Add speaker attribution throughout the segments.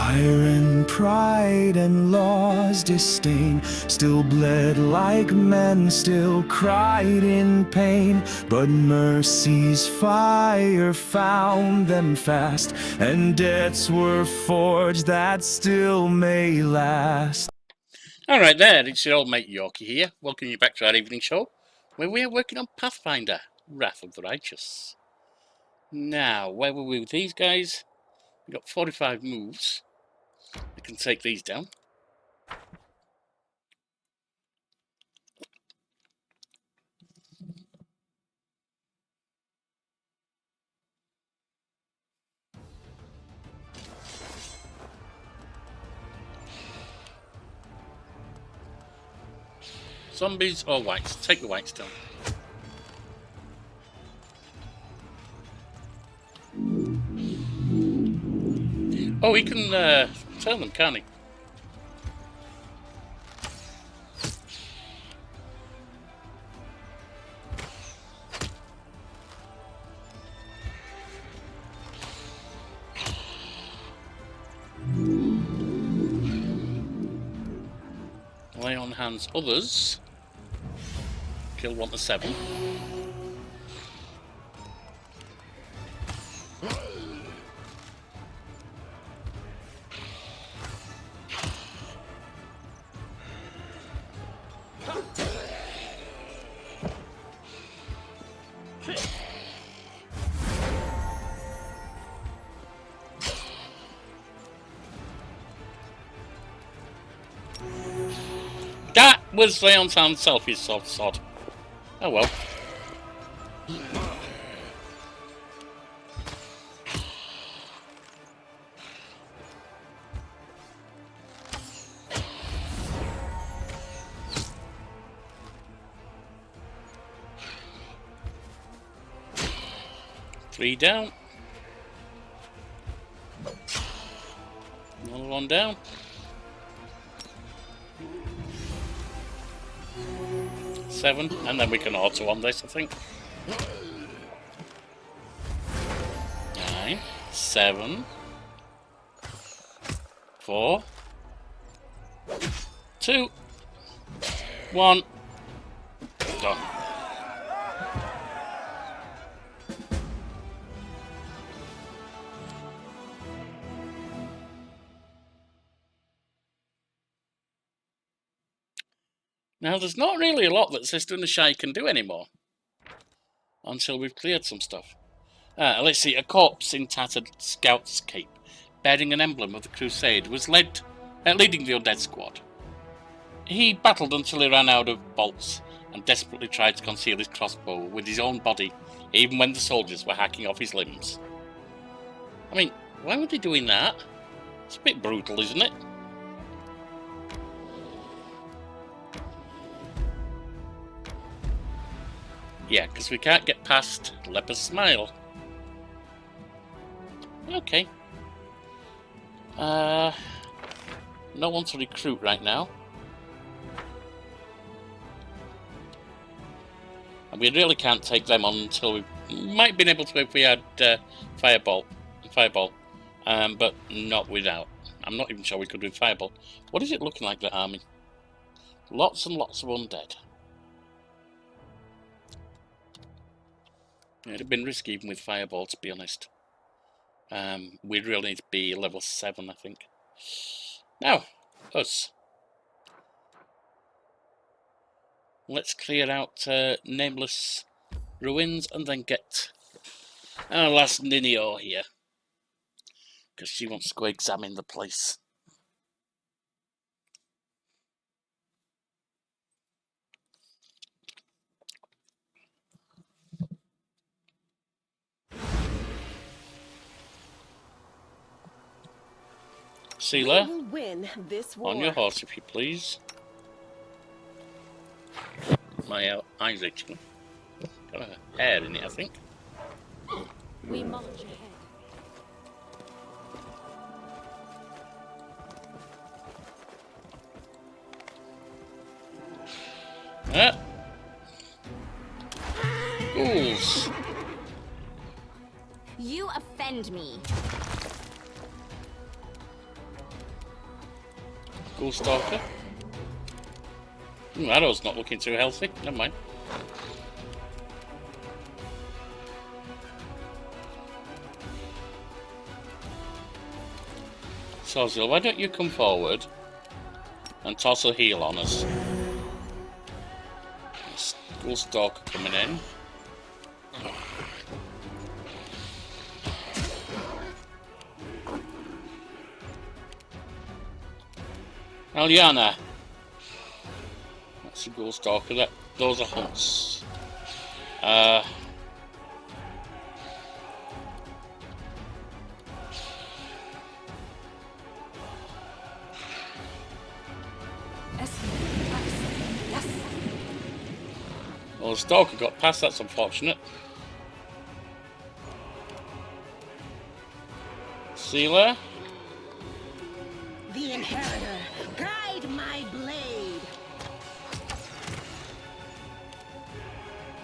Speaker 1: Tyrant pride and law's disdain still bled like men, still cried in pain. But mercy's fire found them fast, and debts were forged that still may last.
Speaker 2: Alright there, it's your old mate Yorkie here. Welcome you back to our evening show, where we are working on Pathfinder, Wrath of the Righteous. Now, where were we with these guys? We've got 45 moves. We can take these down. Zombies or whites? Take the whites down. Oh, he can turn them, can't he? Lay on hands others. Kill 1 to 7. That was Leon's hand selfie sod. Oh well. Three down. Another one down. 7, and then we can auto on this, I think. 9, 7, 4, 2, 1. Done. Now, there's not really a lot that Sister and the Shy can do anymore. Until we've cleared some stuff. Let's see. A corpse in tattered scout's cape, bearing an emblem of the crusade, was leading the undead squad. He battled until he ran out of bolts, and desperately tried to conceal his crossbow with his own body, even when the soldiers were hacking off his limbs. I mean, why were they doing that? It's a bit brutal, isn't it? Yeah, because we can't get past Leper's Smile. Okay. No one to recruit right now. And we really can't take them on until we might have been able to if we had Fireball, but not without. I'm not even sure we could with Fireball. What is it looking like, the army? Lots and lots of undead. It'd have been risky even with Fireball, to be honest. We'd really need to be level 7, I think. Now, us. Let's clear out Nameless Ruins and then get our last Ninio here. Because she wants to go examine the place. Sealer, on your horse if you please. My eyes itching. Got a hair in it, I think.
Speaker 3: We march
Speaker 2: Ah.
Speaker 3: ahead.
Speaker 2: Ghouls.
Speaker 3: You offend me.
Speaker 2: Ghost Stalker. Arrow's not looking too healthy. Never mind. Sozil, why don't you come forward and toss a heal on us? Ghost Stalker coming in. Elyana. That's a Ghost Stalker. Those are hunts. Well, the Stalker got past. That's unfortunate. Sealer.
Speaker 4: The Inheritor, guide my blade.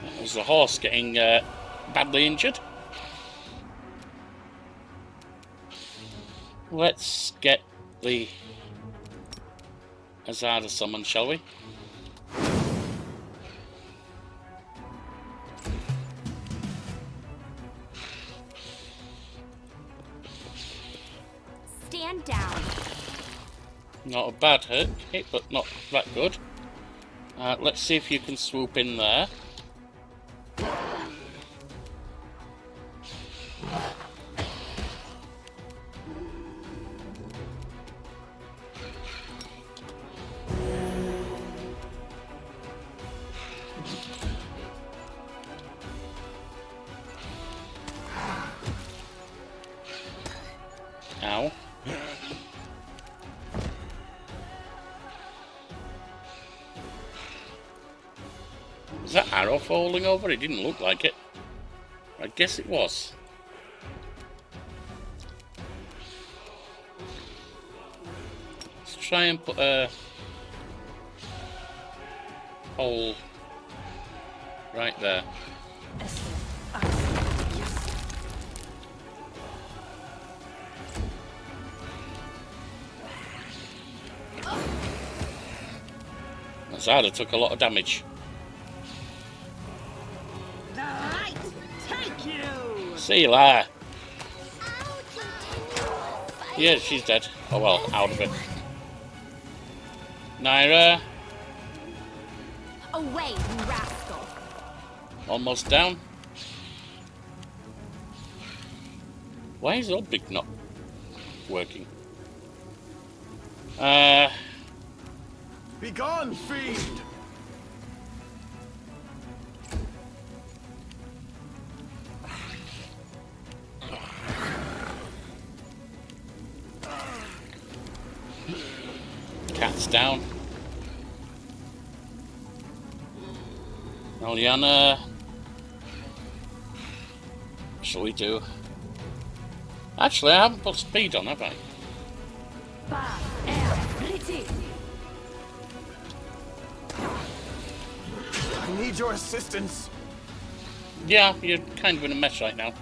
Speaker 2: That was the horse getting badly injured. Let's get the Azada summoned, shall we?
Speaker 3: Stand down.
Speaker 2: Not a bad hit, but not that good. Let's see if you can swoop in there. Ow. Was that arrow falling over? It didn't look like it. I guess it was. Let's try and put a hole right there. Zada took a lot of damage.
Speaker 4: The light take you.
Speaker 2: Sealer! Yeah, she's dead. Oh well, out of it. Naira,
Speaker 3: Away, you rascal.
Speaker 2: almost down. Why is Oldbig not working?
Speaker 1: Begone, fiend!
Speaker 2: Cat's down. Elyana. What shall we do? Actually, I haven't put speed on, have I?
Speaker 1: I need your assistance.
Speaker 2: Yeah, you're kind of in a mess right now.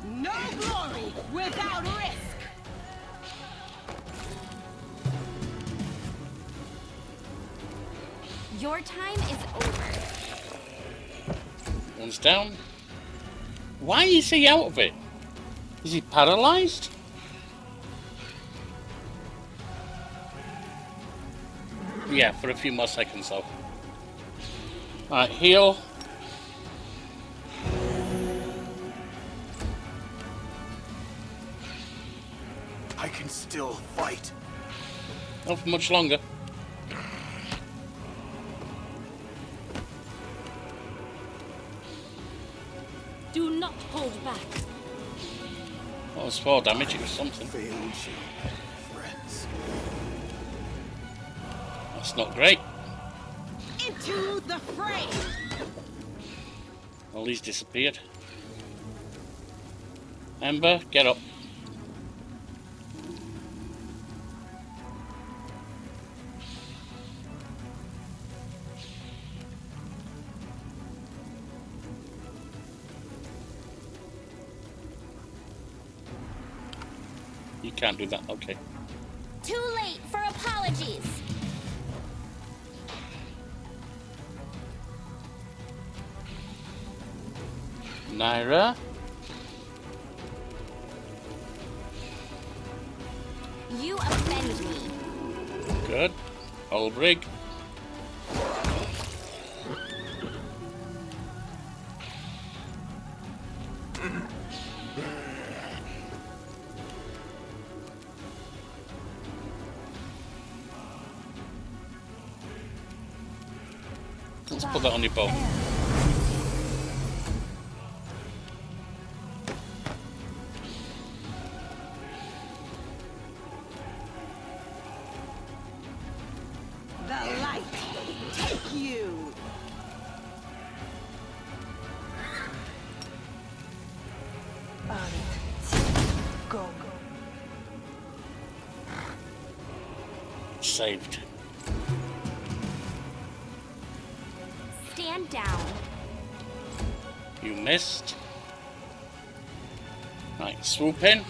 Speaker 4: No glory without risk.
Speaker 3: Your time is over.
Speaker 2: One's down. Why is he out of it? Is he paralyzed? Yeah, for a few more seconds though. Alright, heal.
Speaker 1: I can still fight.
Speaker 2: Not for much longer.
Speaker 3: Do not hold back.
Speaker 2: That was 4 damage, it was something.
Speaker 1: Failed you, friends.
Speaker 2: That's not great.
Speaker 4: Into the fray.
Speaker 2: Well, he's disappeared. Ember, get up. You can't do that, okay.
Speaker 3: Too late for apologies.
Speaker 2: Naira.
Speaker 3: You offend me.
Speaker 2: Good. Old rig. Let's put that on your boat.
Speaker 4: The light take you. Go.
Speaker 2: Saved.
Speaker 3: Stand down.
Speaker 2: You missed. Right, swoop in.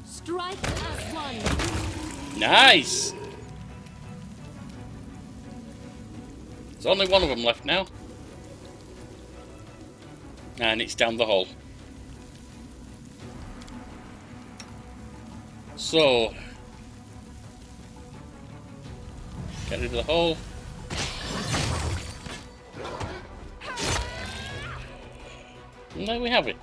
Speaker 3: Strike as one.
Speaker 2: Nice! There's only one of them left now. And it's down the hole. So, get rid of the hole. And there we have it.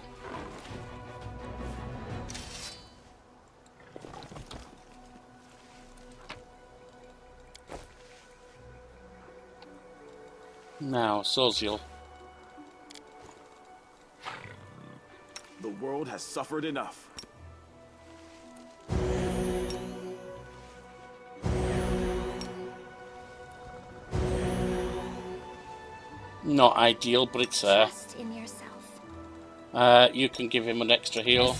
Speaker 2: Now, Soziel.
Speaker 5: The world has suffered enough.
Speaker 2: Not ideal, but it's there.
Speaker 3: Trust in yourself.
Speaker 2: You can give him an extra heal.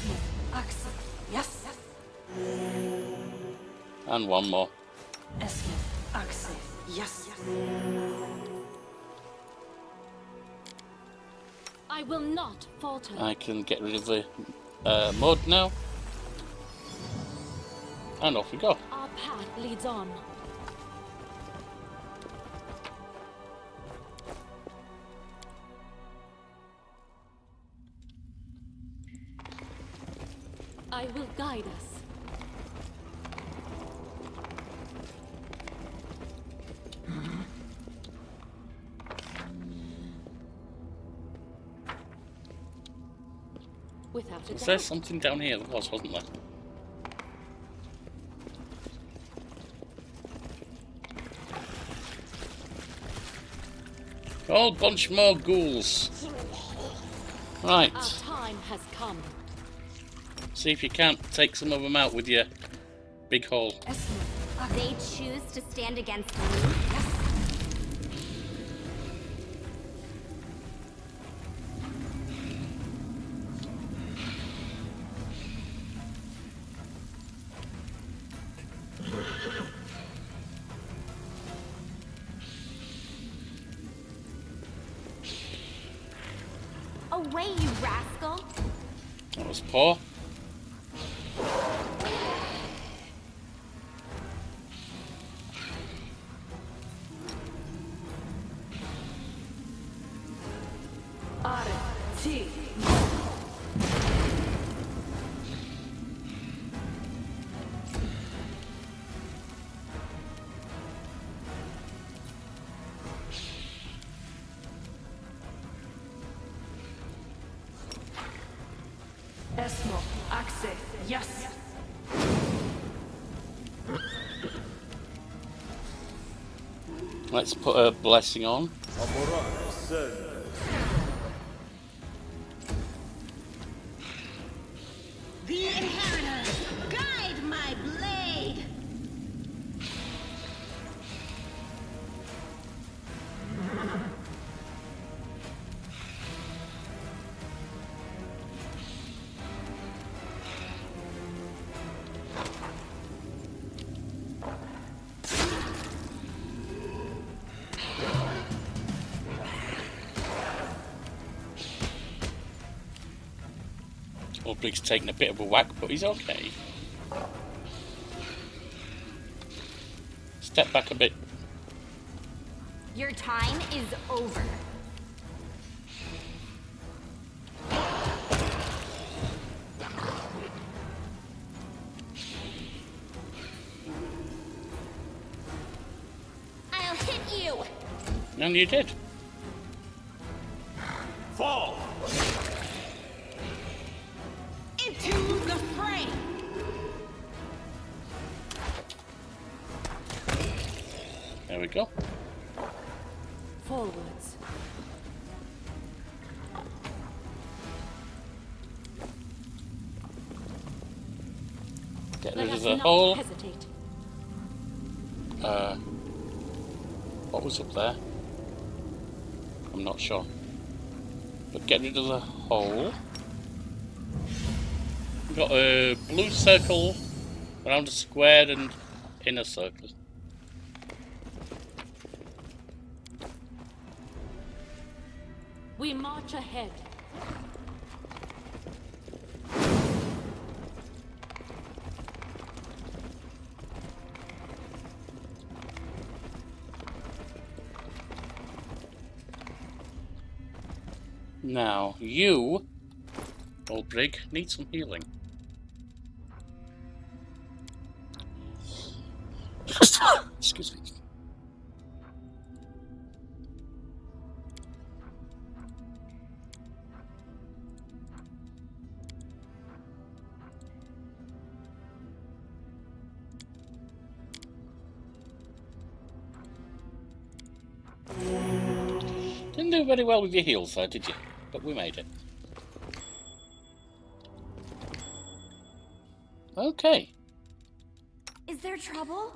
Speaker 4: Yes.
Speaker 2: And one more.
Speaker 4: Yes.
Speaker 3: I will not falter.
Speaker 2: I can get rid of the mud now. And off we go.
Speaker 3: Our path leads on. I will guide us. Without a
Speaker 2: Was
Speaker 3: doubt.
Speaker 2: there something down here? There was, wasn't there? Whole bunch more ghouls. Right.
Speaker 3: Our time has come.
Speaker 2: See if you can't take some of them out with your big hole.
Speaker 3: They choose to stand against me. Away, you rascal!
Speaker 2: That was poor.
Speaker 4: Esmo, Axe, yes.
Speaker 2: Let's put a blessing on.
Speaker 4: The inheritors, guide my blade.
Speaker 2: Ulbricht's taking a bit of a whack, but he's okay. Step back a bit.
Speaker 3: Your time is over. I'll hit you.
Speaker 2: And you did.
Speaker 5: Fall!
Speaker 4: Into the fray!
Speaker 2: There we go.
Speaker 4: Forwards.
Speaker 2: Get
Speaker 3: Let
Speaker 2: rid of
Speaker 3: us
Speaker 2: the
Speaker 3: not
Speaker 2: hole.
Speaker 3: hesitate.
Speaker 2: What was up there? I'm not sure. But get rid of the hole. We've got a blue circle around a square and inner circle.
Speaker 3: We march ahead.
Speaker 2: Now, you, old Brig, need some healing. Excuse me. Didn't do very well with your heals there, did you? But we made it. Okay.
Speaker 3: Is there trouble?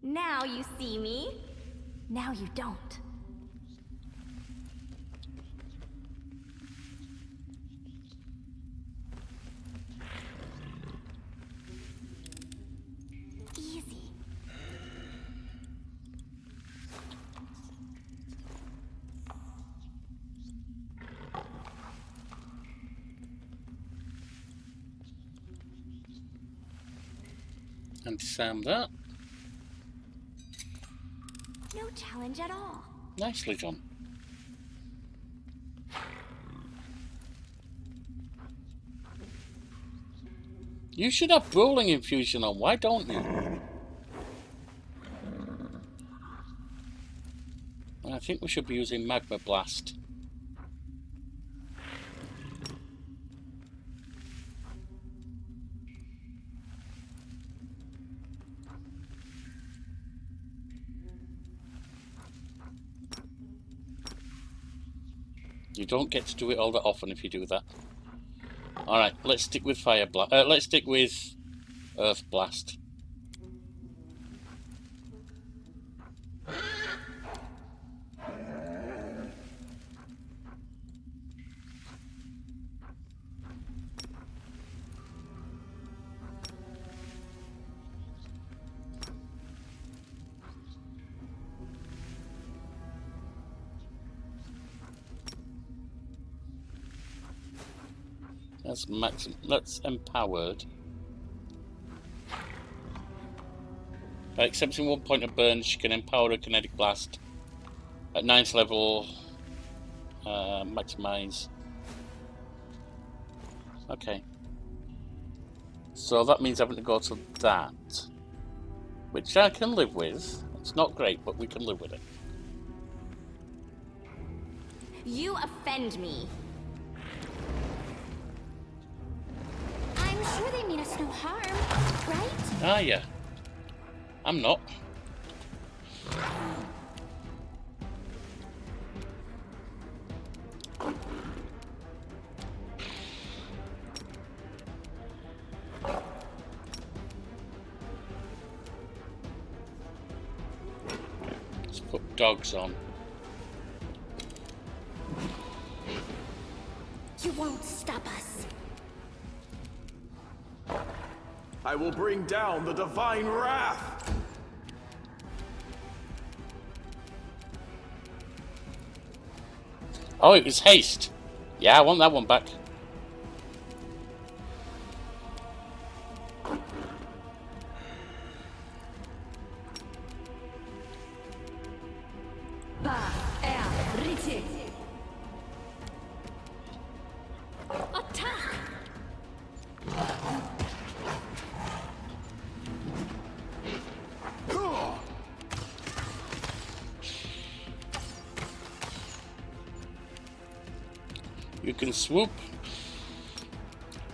Speaker 3: Now you see me. Now you don't. Easy.
Speaker 2: And disarm that.
Speaker 3: No challenge at all.
Speaker 2: Nicely done. You should have brawling infusion on, why don't you? I think we should be using Magma Blast. You don't get to do it all that often if you do that. Alright, let's stick with Fire Blast. Let's stick with Earth Blast. That's maximum. That's empowered. By accepting 1 point of burn, she can empower a kinetic blast. At 9th level, maximize. Okay. So that means having to go to that. Which I can live with. It's not great, but we can live with it.
Speaker 3: You offend me. I'm sure they mean us no harm, right?
Speaker 2: Ah, yeah. I'm not. Let's put dogs on.
Speaker 3: You won't stop us.
Speaker 5: I will bring down the divine wrath!
Speaker 2: Oh, it was haste. Yeah, I want that one back. You can swoop.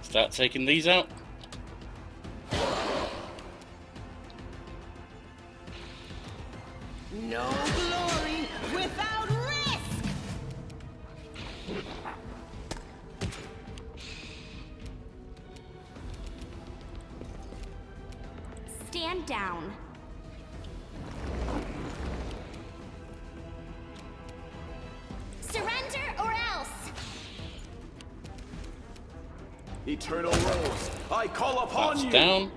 Speaker 2: Start taking these out.
Speaker 4: No glory without risk!
Speaker 3: Stand down. Surrender or else!
Speaker 5: Eternal Rose, I call upon
Speaker 2: That's
Speaker 5: you!
Speaker 2: down.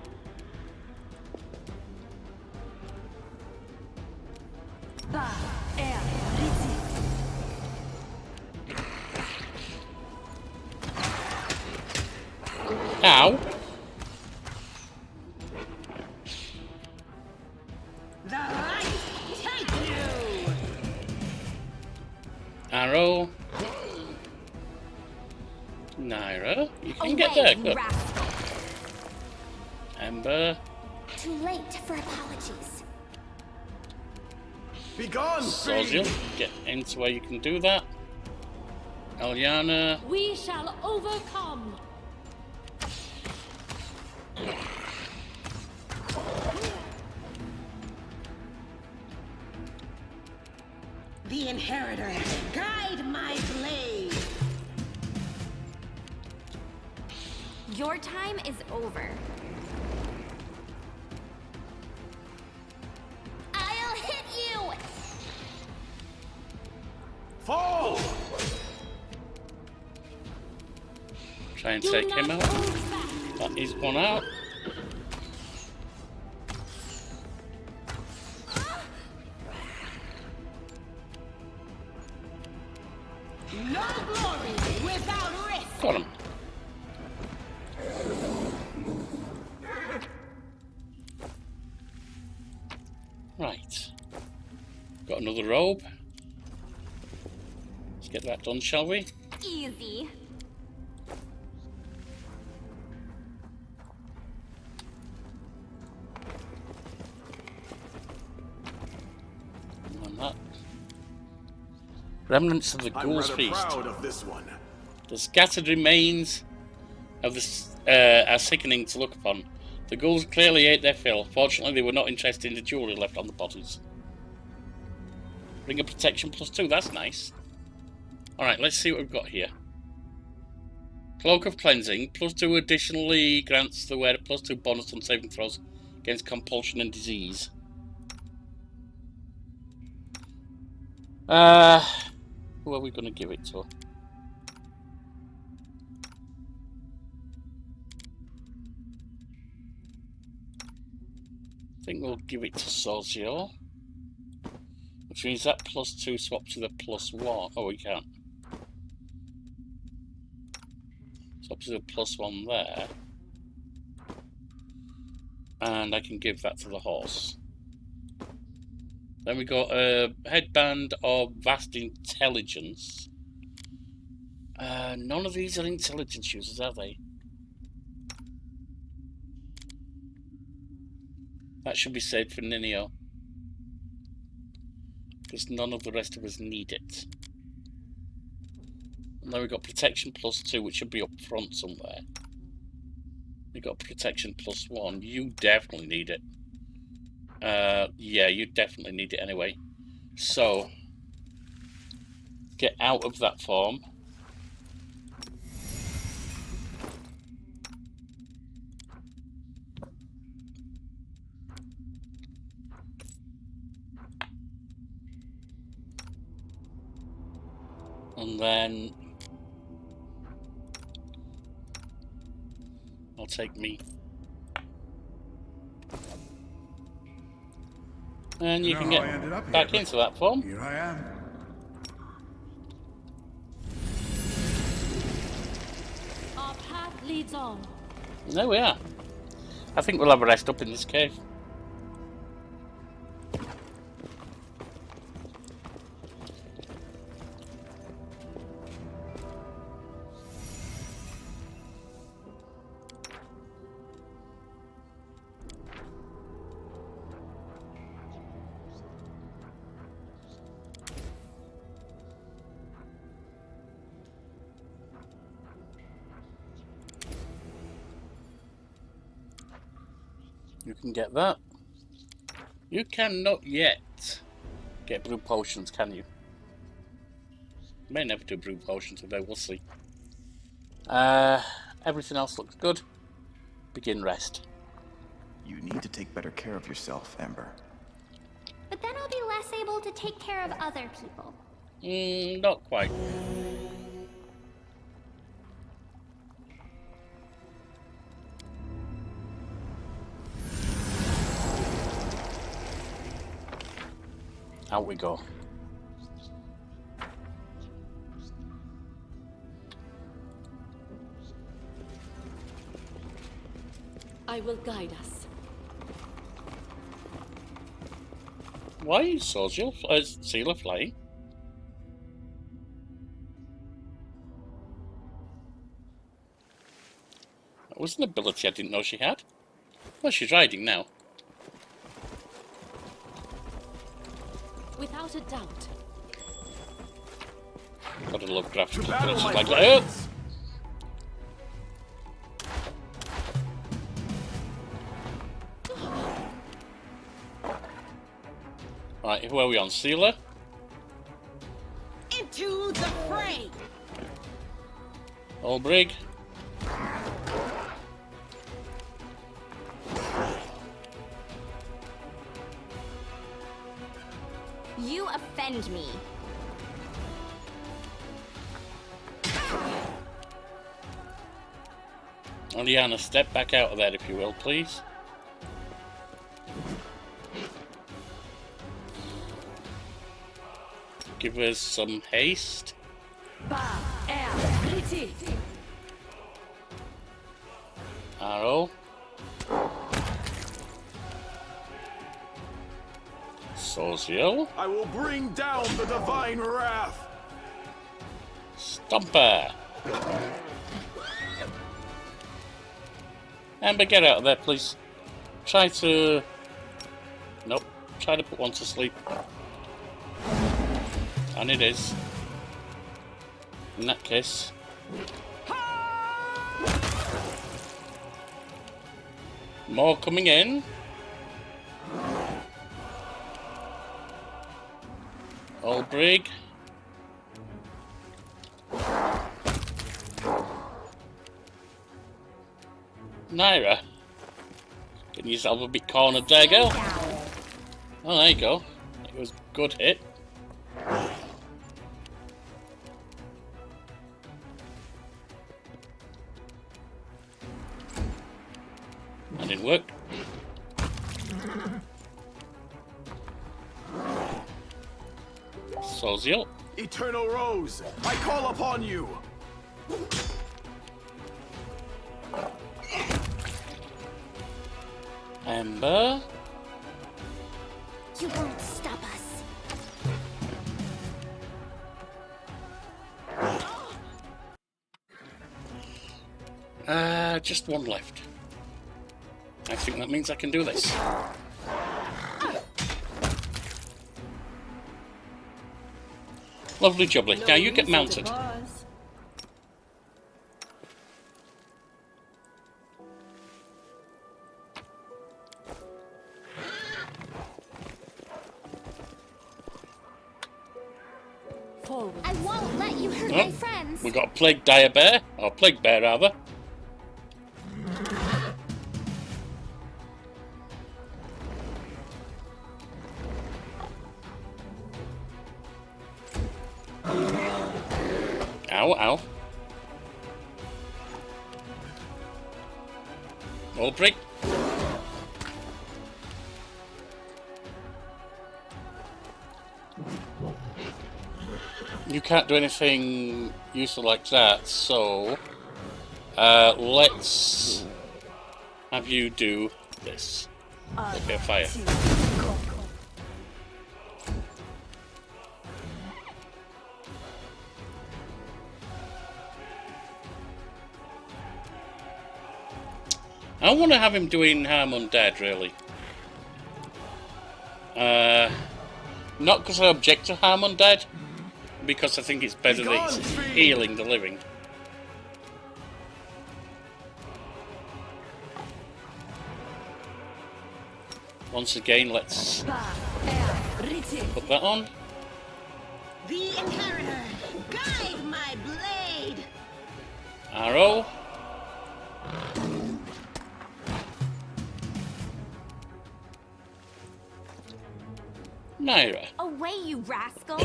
Speaker 2: Ow.
Speaker 4: The light take you!
Speaker 2: Arrow. Naira. You can
Speaker 3: Away,
Speaker 2: get there.
Speaker 3: you
Speaker 2: Good.
Speaker 3: rascal.
Speaker 2: Ember.
Speaker 3: Too late for apologies.
Speaker 5: Begone,
Speaker 2: Sozil.
Speaker 5: fiend!
Speaker 2: Get into where you can do that. Elyana.
Speaker 6: We shall overcome.
Speaker 4: The inheritor, guide my blade!
Speaker 3: Your time is over. I'll hit you!
Speaker 5: Fall!
Speaker 2: Try and
Speaker 6: Do
Speaker 2: take
Speaker 6: not
Speaker 2: him out.
Speaker 6: hold back.
Speaker 2: That is one out.
Speaker 4: No glory without risk!
Speaker 2: Got him. Right. Got another robe. Let's get that done, shall we?
Speaker 3: Easy.
Speaker 2: And that. Remnants of the
Speaker 5: I'm
Speaker 2: Ghoul's
Speaker 5: rather
Speaker 2: Feast.
Speaker 5: proud of this one.
Speaker 2: The scattered remains of are sickening to look upon. The ghouls clearly ate their fill. Fortunately, they were not interested in the jewellery left on the bodies. Ring of protection +2, that's nice. Alright, let's see what we've got here. Cloak of Cleansing, +2 additionally grants the wearer +2 bonus on saving throws against compulsion and disease. Who are we going to give it to? I think we'll give it to Sozio. Which means that +2 swaps to the +1. Oh, we can't. Swap to the +1 there. And I can give that to the horse. Then we got a headband of vast intelligence. None of these are intelligence users, are they? That should be saved for Ninio. Because none of the rest of us need it. And then we got protection +2, which should be up front somewhere. We got protection +1. You definitely need it. Yeah, you definitely need it anyway. So, get out of that form. And then I'll take me. And you can get back into that form.
Speaker 7: Here I am.
Speaker 6: Our path leads on.
Speaker 2: And there we are. I think we'll have a rest up in this cave. You can get that. You cannot yet get brew potions, can you? May never do brew potions today, we'll see. Everything else looks good. Begin rest.
Speaker 5: You need to take better care of yourself, Ember.
Speaker 3: But then I'll be less able to take care of other people.
Speaker 2: Not quite. Out we go.
Speaker 6: I will guide us.
Speaker 2: Why is Sealer flying? That was an ability I didn't know she had. Well, she's riding now.
Speaker 6: Without a doubt.
Speaker 2: Gotta love graphical
Speaker 5: To battle,
Speaker 2: abilities
Speaker 5: my
Speaker 2: like that.
Speaker 5: friends!
Speaker 2: Right, who are we on? Sealer?
Speaker 4: Into the fray!
Speaker 2: Olbrig?
Speaker 3: You offend me.
Speaker 2: Elyana, step back out of that if you will, please. Give us some haste. Arrow. Social.
Speaker 5: I will bring down the divine wrath!
Speaker 2: Stomper. Amber, get out of there, please. Try to... Nope. Try to put one to sleep. And it is. In that case. More coming in. Olbrig. Naira. Getting yourself a bit cornered there, girl. Oh, there you go. It was a good hit. That didn't work. Social.
Speaker 5: Eternal Rose, I call upon you!
Speaker 2: Ember.
Speaker 3: You won't stop us.
Speaker 2: Just one left. I think that means I can do this. Lovely jubbly. Now you get mounted.
Speaker 6: Forward.
Speaker 3: I won't let you hurt
Speaker 2: Oh,
Speaker 3: my friends.
Speaker 2: we got a plague dire bear, or plague bear rather. Ow, ow. Olbrig. You can't do anything useful like that, so let's have you do this. A bit of fire. I want to have him doing harm undead, really. Not because I object to harm undead, because I think it's better that he's healing the living. Once again, let's put that on.
Speaker 4: The Inheritor, guide my blade.
Speaker 2: Arrow. Naira.
Speaker 3: Away, you rascal!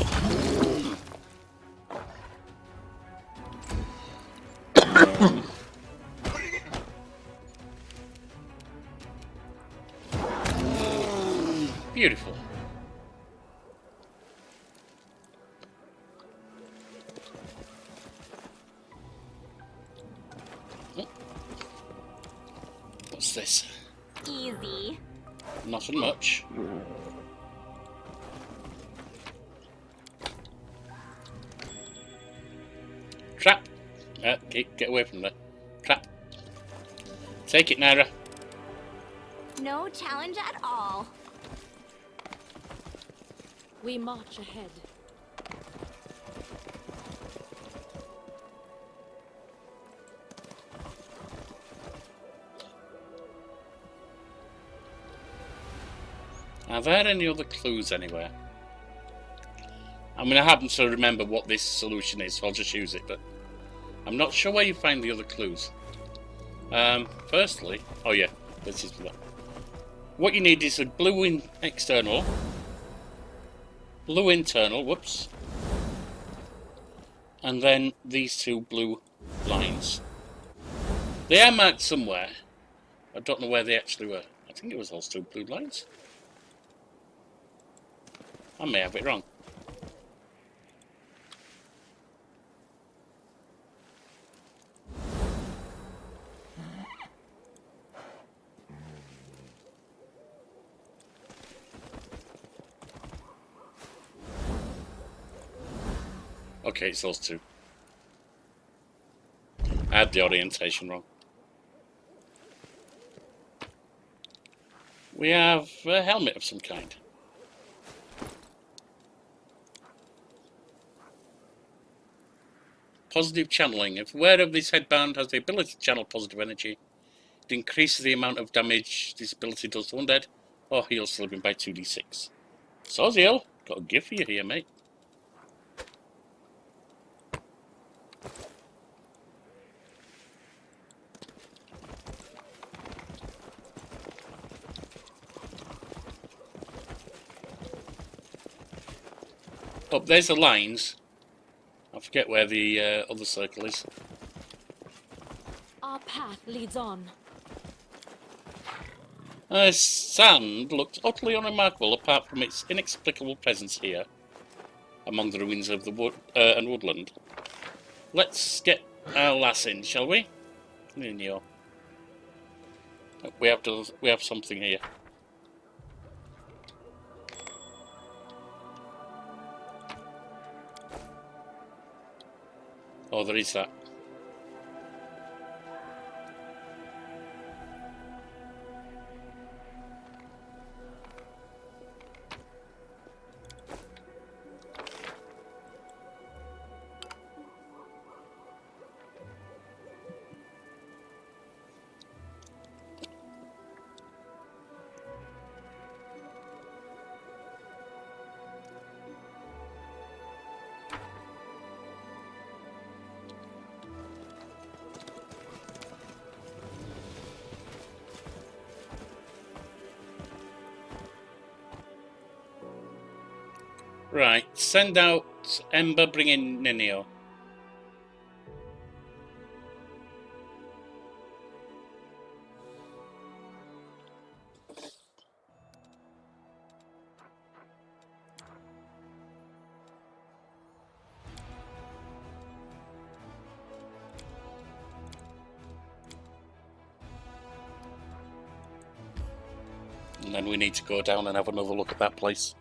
Speaker 2: Beautiful. What's this?
Speaker 3: Easy.
Speaker 2: Nothing much. Trap. Get away from that. Trap. Take it, Naira.
Speaker 3: No challenge at all.
Speaker 6: We march ahead.
Speaker 2: Are there any other clues anywhere? I mean, I happen to remember what this solution is, so I'll just use it, but I'm not sure where you find the other clues. Firstly, oh yeah, this is that. What you need is a blue external, blue internal, whoops, and then these two blue lines. They are marked somewhere. I don't know where they actually were. I think it was those two blue lines. I may have it wrong. Okay, it's those two. I had the orientation wrong. We have a helmet of some kind. Positive channeling. If aware of this headband has the ability to channel positive energy, it increases the amount of damage this ability does to undead, or heals sleeping by 2d6. Soziel, got a gift for you here, mate. Oh, there's the lines. I forget where the other circle is.
Speaker 6: Our path leads on.
Speaker 2: Sand looks utterly unremarkable apart from its inexplicable presence here, among the ruins of the wood and woodland. Let's get our lass in, shall we? Nino. We have something here. Oh, there is that. Right, send out Ember, bring in Ninio. And then we need to go down and have another look at that place.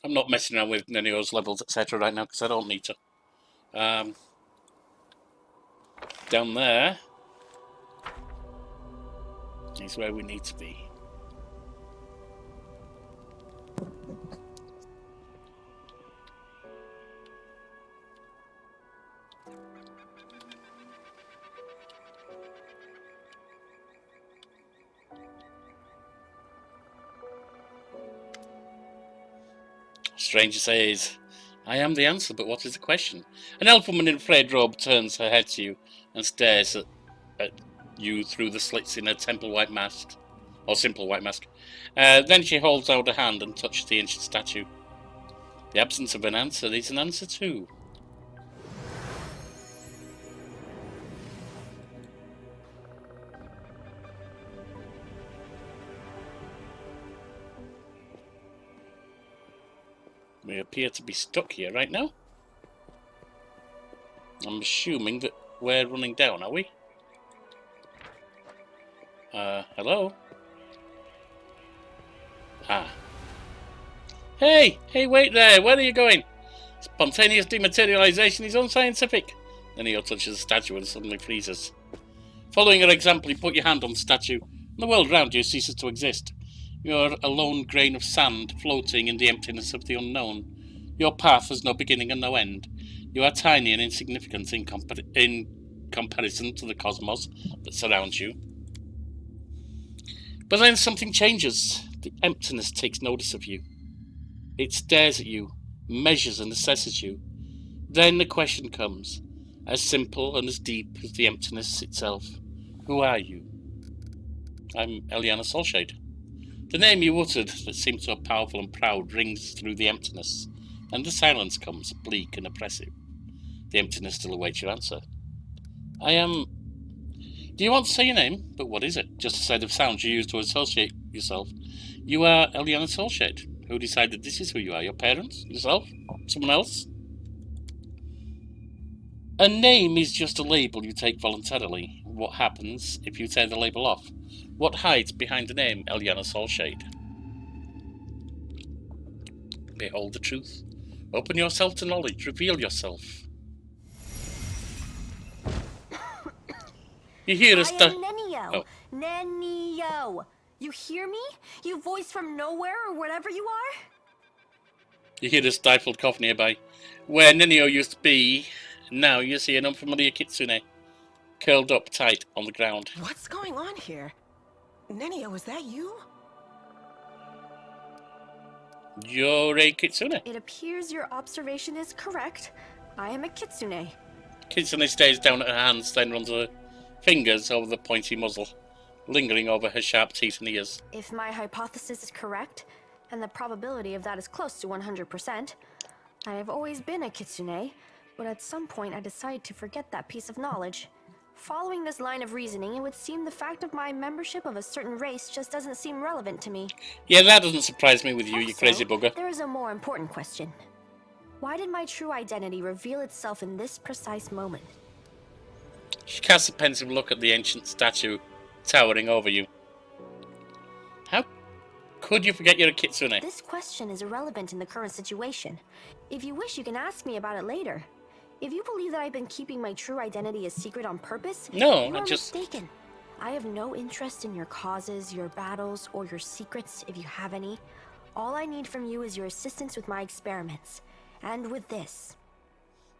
Speaker 2: I'm not messing around with Ninio's levels, etc. right now because I don't need to. Down there is where we need to be. Stranger says, I am the answer, but what is the question? An elf woman in a frayed robe turns her head to you and stares at you through the slits in her temple white mask, or simple white mask. Then she holds out her hand and touches the ancient statue. The absence of an answer is an answer too. We appear to be stuck here right now. I'm assuming that we're running down, are we? Hello? Ah. Hey, wait there, where are you going? Spontaneous dematerialization is unscientific. Then he touches the statue and suddenly freezes. Following your example, you put your hand on the statue, and the world around you ceases to exist. You're a lone grain of sand floating in the emptiness of the unknown. Your path has no beginning and no end. You are tiny and insignificant in comparison to the cosmos that surrounds you. But then something changes. The emptiness takes notice of you. It stares at you, measures and assesses you. Then the question comes, as simple and as deep as the emptiness itself. Who are you? I'm Elyana Soulshade. The name you uttered that seemed so powerful and proud rings through the emptiness, and the silence comes, bleak and oppressive. The emptiness still awaits your answer. I am... Do you want to say your name? But what is it? Just a set of sounds you use to associate yourself. You are Elyana Soulshade. Who decided this is who you are? Your parents? Yourself? Someone else? A name is just a label you take voluntarily. What happens if you tear the label off? What hides behind the name Elyana Soulshade? Behold the truth. Open yourself to knowledge. Reveal yourself. You hear us...
Speaker 3: I am Nenio.
Speaker 2: Oh.
Speaker 3: Nenio. You hear me? You voice from nowhere or whatever you are?
Speaker 2: You hear a stifled cough nearby. Where Nenio used to be, now you see an unfamiliar kitsune, curled up tight on the ground.
Speaker 4: What's going on here? Nenio, is that you?
Speaker 2: You're a kitsune.
Speaker 3: It appears your observation is correct. I am a kitsune.
Speaker 2: Kitsune stares down at her hands, then runs her fingers over the pointy muzzle, lingering over her sharp teeth and ears.
Speaker 3: If my hypothesis is correct, and the probability of that is close to 100%, I have always been a kitsune, but at some point I decided to forget that piece of knowledge. Following this line of reasoning, it would seem the fact of my membership of a certain race just doesn't seem relevant to me.
Speaker 2: Yeah, that doesn't surprise me with you,
Speaker 3: Also,
Speaker 2: you crazy bugger.
Speaker 3: There is a more important question. Why did my true identity reveal itself in this precise moment?
Speaker 2: She casts a pensive look at the ancient statue towering over you. How could you forget you're a kitsune?
Speaker 3: This question is irrelevant in the current situation. If you wish, you can ask me about it later. If you believe that I've been keeping my true identity a secret on purpose,
Speaker 2: No,
Speaker 3: you
Speaker 2: I
Speaker 3: are
Speaker 2: just...
Speaker 3: mistaken. I have no interest in your causes, your battles, or your secrets, if you have any. All I need from you is your assistance with my experiments. And with this.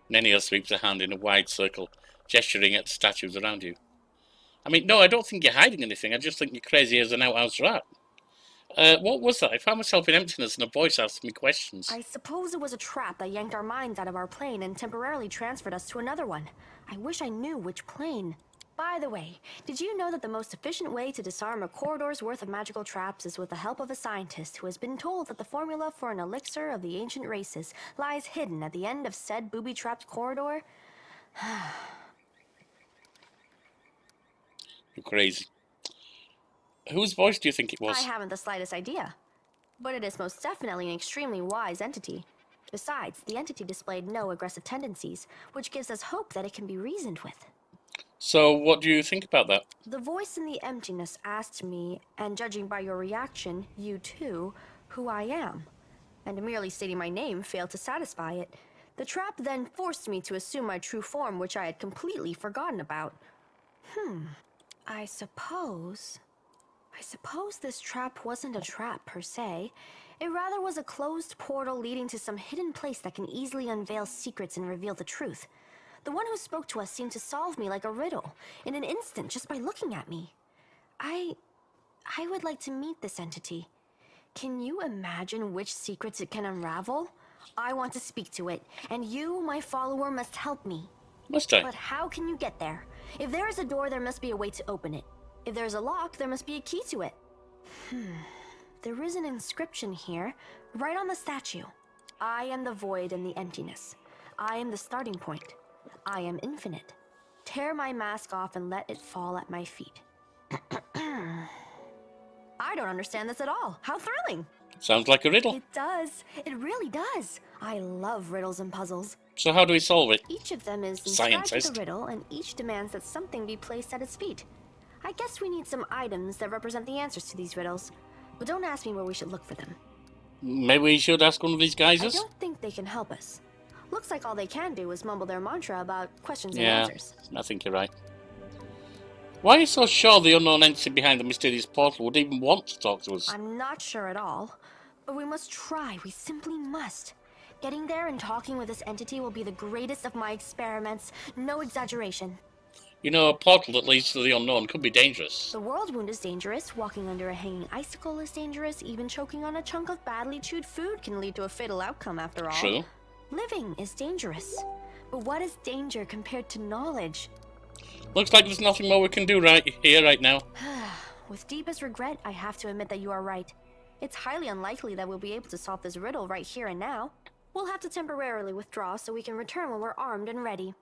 Speaker 2: Nenio sweeps her hand in a wide circle, gesturing at the statues around you. I mean, no, I don't think you're hiding anything. I just think you're crazy as an outhouse rat. What was that? I found myself in emptiness and a voice asked me questions.
Speaker 3: I suppose it was a trap that yanked our minds out of our plane and temporarily transferred us to another one. I wish I knew which plane. By the way, did you know that the most efficient way to disarm a corridor's worth of magical traps is with the help of a scientist who has been told that the formula for an elixir of the ancient races lies hidden at the end of said booby-trapped corridor?
Speaker 2: You're crazy. Whose voice do you think it was?
Speaker 3: I haven't the slightest idea. But it is most definitely an extremely wise entity. Besides, the entity displayed no aggressive tendencies, which gives us hope that it can be reasoned with.
Speaker 2: So, what do you think about that?
Speaker 3: The voice in the emptiness asked me, and judging by your reaction, you too, who I am. And merely stating my name failed to satisfy it. The trap then forced me to assume my true form, which I had completely forgotten about. I suppose this trap wasn't a trap per se. It rather was a closed portal leading to some hidden place that can easily unveil secrets and reveal the truth. The one who spoke to us seemed to solve me like a riddle, in an instant, just by looking at me. I would like to meet this entity. Can you imagine which secrets it can unravel? I want to speak to it, and you, my follower, must help me.
Speaker 2: Must I?
Speaker 3: But how can you get there? If there is a door, there must be a way to open it. If there's a lock, there must be a key to it. There is an inscription here, right on the statue. I am the void and the emptiness. I am the starting point. I am infinite. Tear my mask off and let it fall at my feet. I don't understand this at all. How thrilling!
Speaker 2: Sounds like a riddle.
Speaker 3: It does. It really does. I love riddles and puzzles.
Speaker 2: So how do we solve it?
Speaker 3: Each of them is inscribed with
Speaker 2: Scientist.
Speaker 3: a riddle, and each demands that something be placed at its feet. I guess we need some items that represent the answers to these riddles. But don't ask me where we should look for them.
Speaker 2: Maybe we should ask one of these
Speaker 3: I
Speaker 2: guys.
Speaker 3: don't think they can help us. Looks like all they can do is mumble their mantra about questions and
Speaker 2: Yeah,
Speaker 3: answers.
Speaker 2: I think you're right. Why are you so sure the unknown entity behind the mysterious portal would even want to talk to us?
Speaker 3: I'm not sure at all. But we must try. We simply must. Getting there and talking with this entity will be the greatest of my experiments. No exaggeration.
Speaker 2: You know, a portal that leads to the unknown could be dangerous.
Speaker 3: The world wound is dangerous. Walking under a hanging icicle is dangerous. Even choking on a chunk of badly chewed food can lead to a fatal outcome after all.
Speaker 2: True.
Speaker 3: Living is dangerous. But what is danger compared to knowledge?
Speaker 2: Looks like there's nothing more we can do right here, right now.
Speaker 3: With deepest regret, I have to admit that you are right. It's highly unlikely that we'll be able to solve this riddle right here and now. We'll have to temporarily withdraw so we can return when we're armed and ready.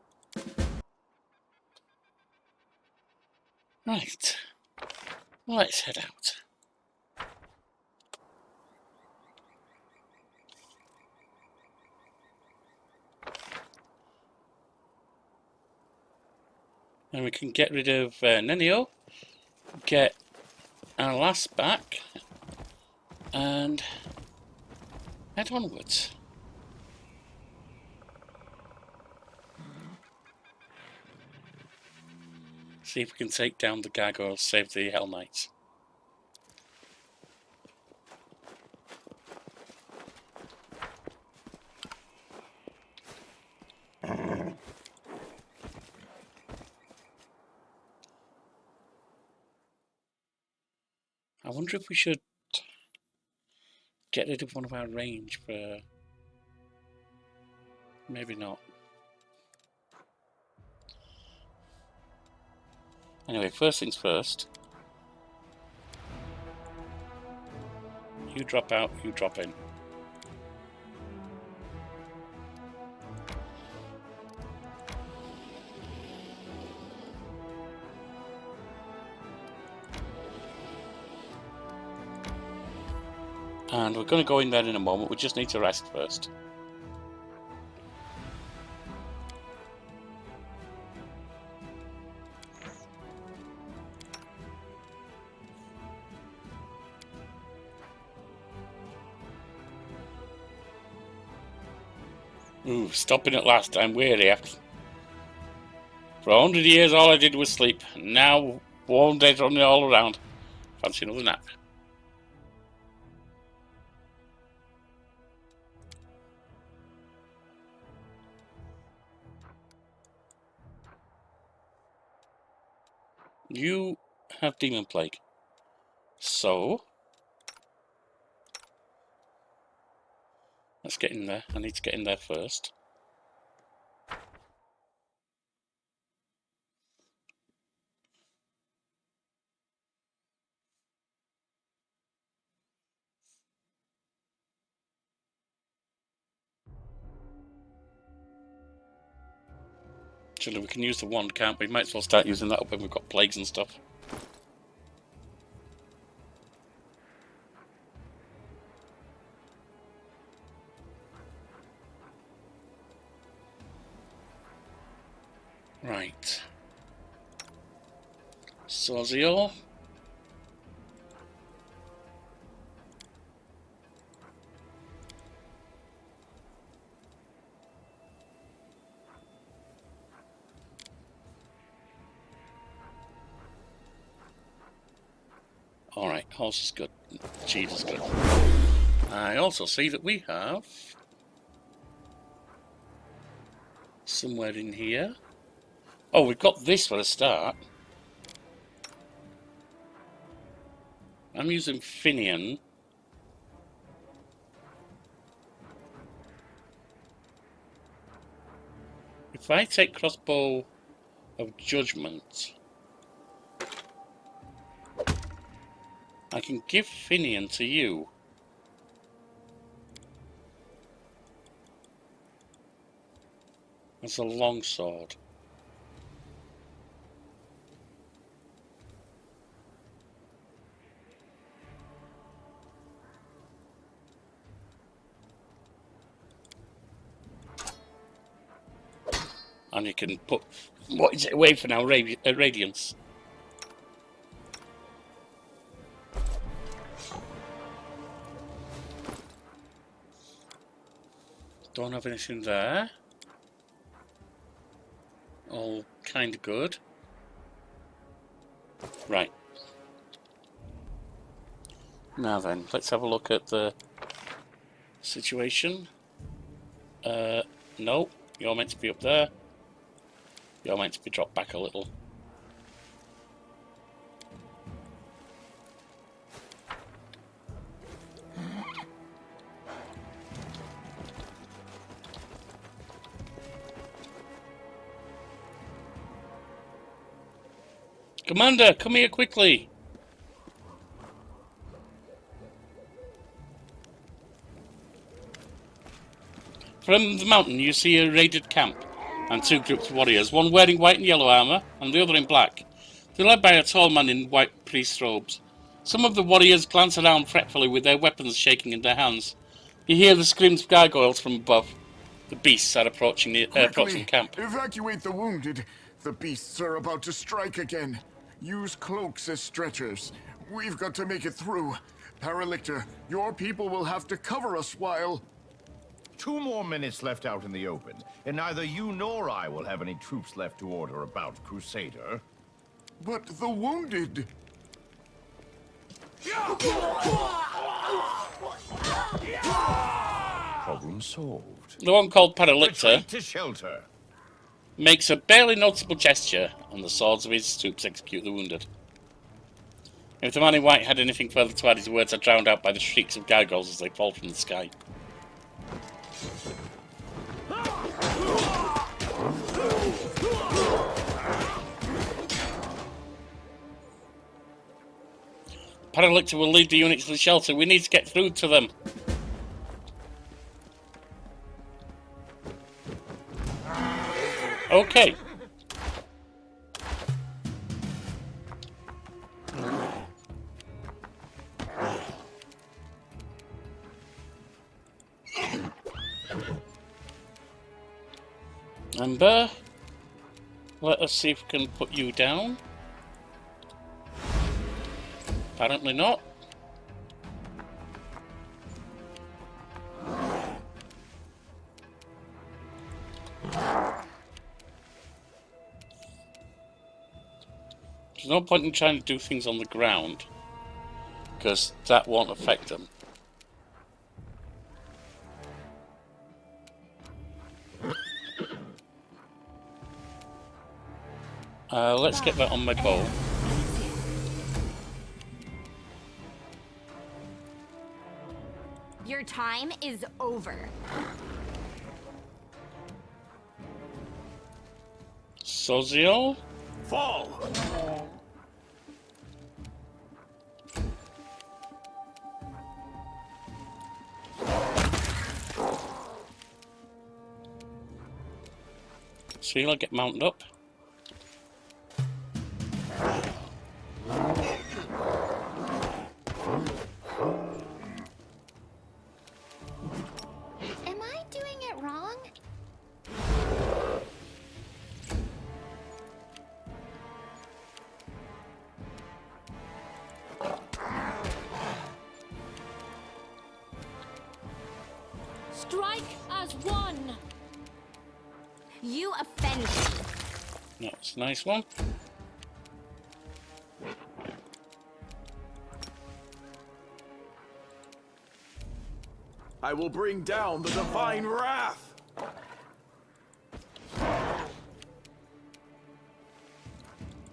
Speaker 2: Right. Let's head out. And we can get rid of Nenio, get our lass back, and head onwards. See if we can take down the gargoyles, save the Hellknights. I wonder if we should get rid of one of our range for... Maybe not. Anyway, first things first. You drop out, you drop in. And we're going to go in there in a moment. We just need to rest first. Ooh, stopping at last. I'm weary. For 100 years all I did was sleep. Now warm days running all around. Fancy another nap. You have Demon Plague. So let's get in there. I need to get in there first. Actually, we can use the wand, can't we? Might as well start using that up when we've got plagues and stuff. Right. Sozio. Alright, horse is good. Cheese is good. I also see that we have somewhere in here. Oh, we've got this for a start. I'm using Finian. If I take Crossbow of Judgment, I can give Finian to you. As a longsword. And you can put, what is it away for now? Radiance. Don't have anything there. All kind of good. Right. Now then, let's have a look at the situation. No, you're meant to be up there. You're meant to be dropped back a little. Commander, come here quickly. From the mountain, you see a raided camp and two groups of warriors, one wearing white and yellow armour and the other in black. They're led by a tall man in white priest robes. Some of the warriors glance around fretfully with their weapons shaking in their hands. You hear the screams of gargoyles from above. The beasts are approaching the camp.
Speaker 7: Evacuate the wounded. The beasts are about to strike again. Use cloaks as stretchers. We've got to make it through. Paralictor, your people will have to cover us while...
Speaker 8: 2 more minutes left out in the open, and neither you nor I will have any troops left to order about, Crusader.
Speaker 7: But the wounded...
Speaker 8: Problem solved.
Speaker 2: The one called Paralictor
Speaker 8: Retreat to shelter.
Speaker 2: makes a barely noticeable gesture, and the swords of his troops execute the wounded. If the man in white had anything further to add, his words are drowned out by the shrieks of gargoyles as they fall from the sky. Paralictor will lead the units to the shelter. We need to get through to them. Okay. Amber, let us see if we can put you down. Apparently not. There's no point in trying to do things on the ground, because that won't affect them. Let's get that on my bow.
Speaker 9: Your time is over.
Speaker 2: Sozio?
Speaker 5: Fall!
Speaker 2: Sheila, get mounted up.
Speaker 9: Am I doing it wrong?
Speaker 6: Strike as one.
Speaker 9: You offend me.
Speaker 2: That's a nice one.
Speaker 5: I will bring down the divine wrath!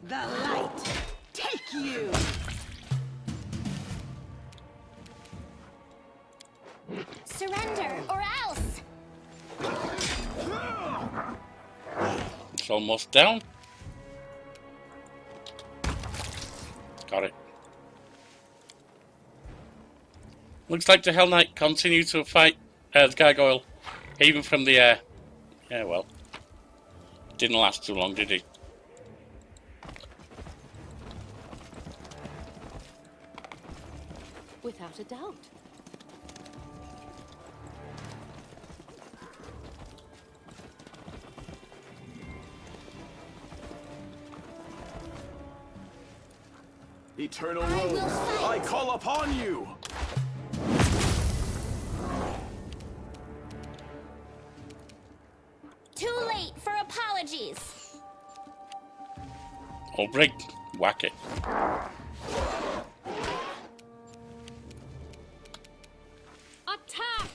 Speaker 4: The light, take you!
Speaker 9: Surrender, or else!
Speaker 2: It's almost down. Got it. Looks like the Hell Knight continued to fight the gargoyle, even from the air. Yeah, well. Didn't last too long, did he?
Speaker 6: Without a doubt.
Speaker 5: Eternal Road, I call upon you!
Speaker 9: Too late for apologies.
Speaker 2: All break. Whack it.
Speaker 6: Attack!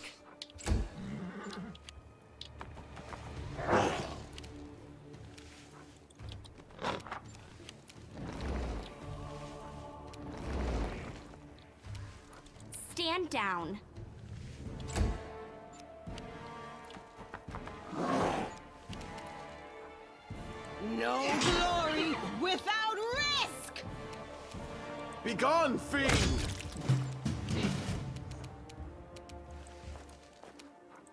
Speaker 9: Stand down.
Speaker 4: No glory without risk!
Speaker 5: Begone, fiend!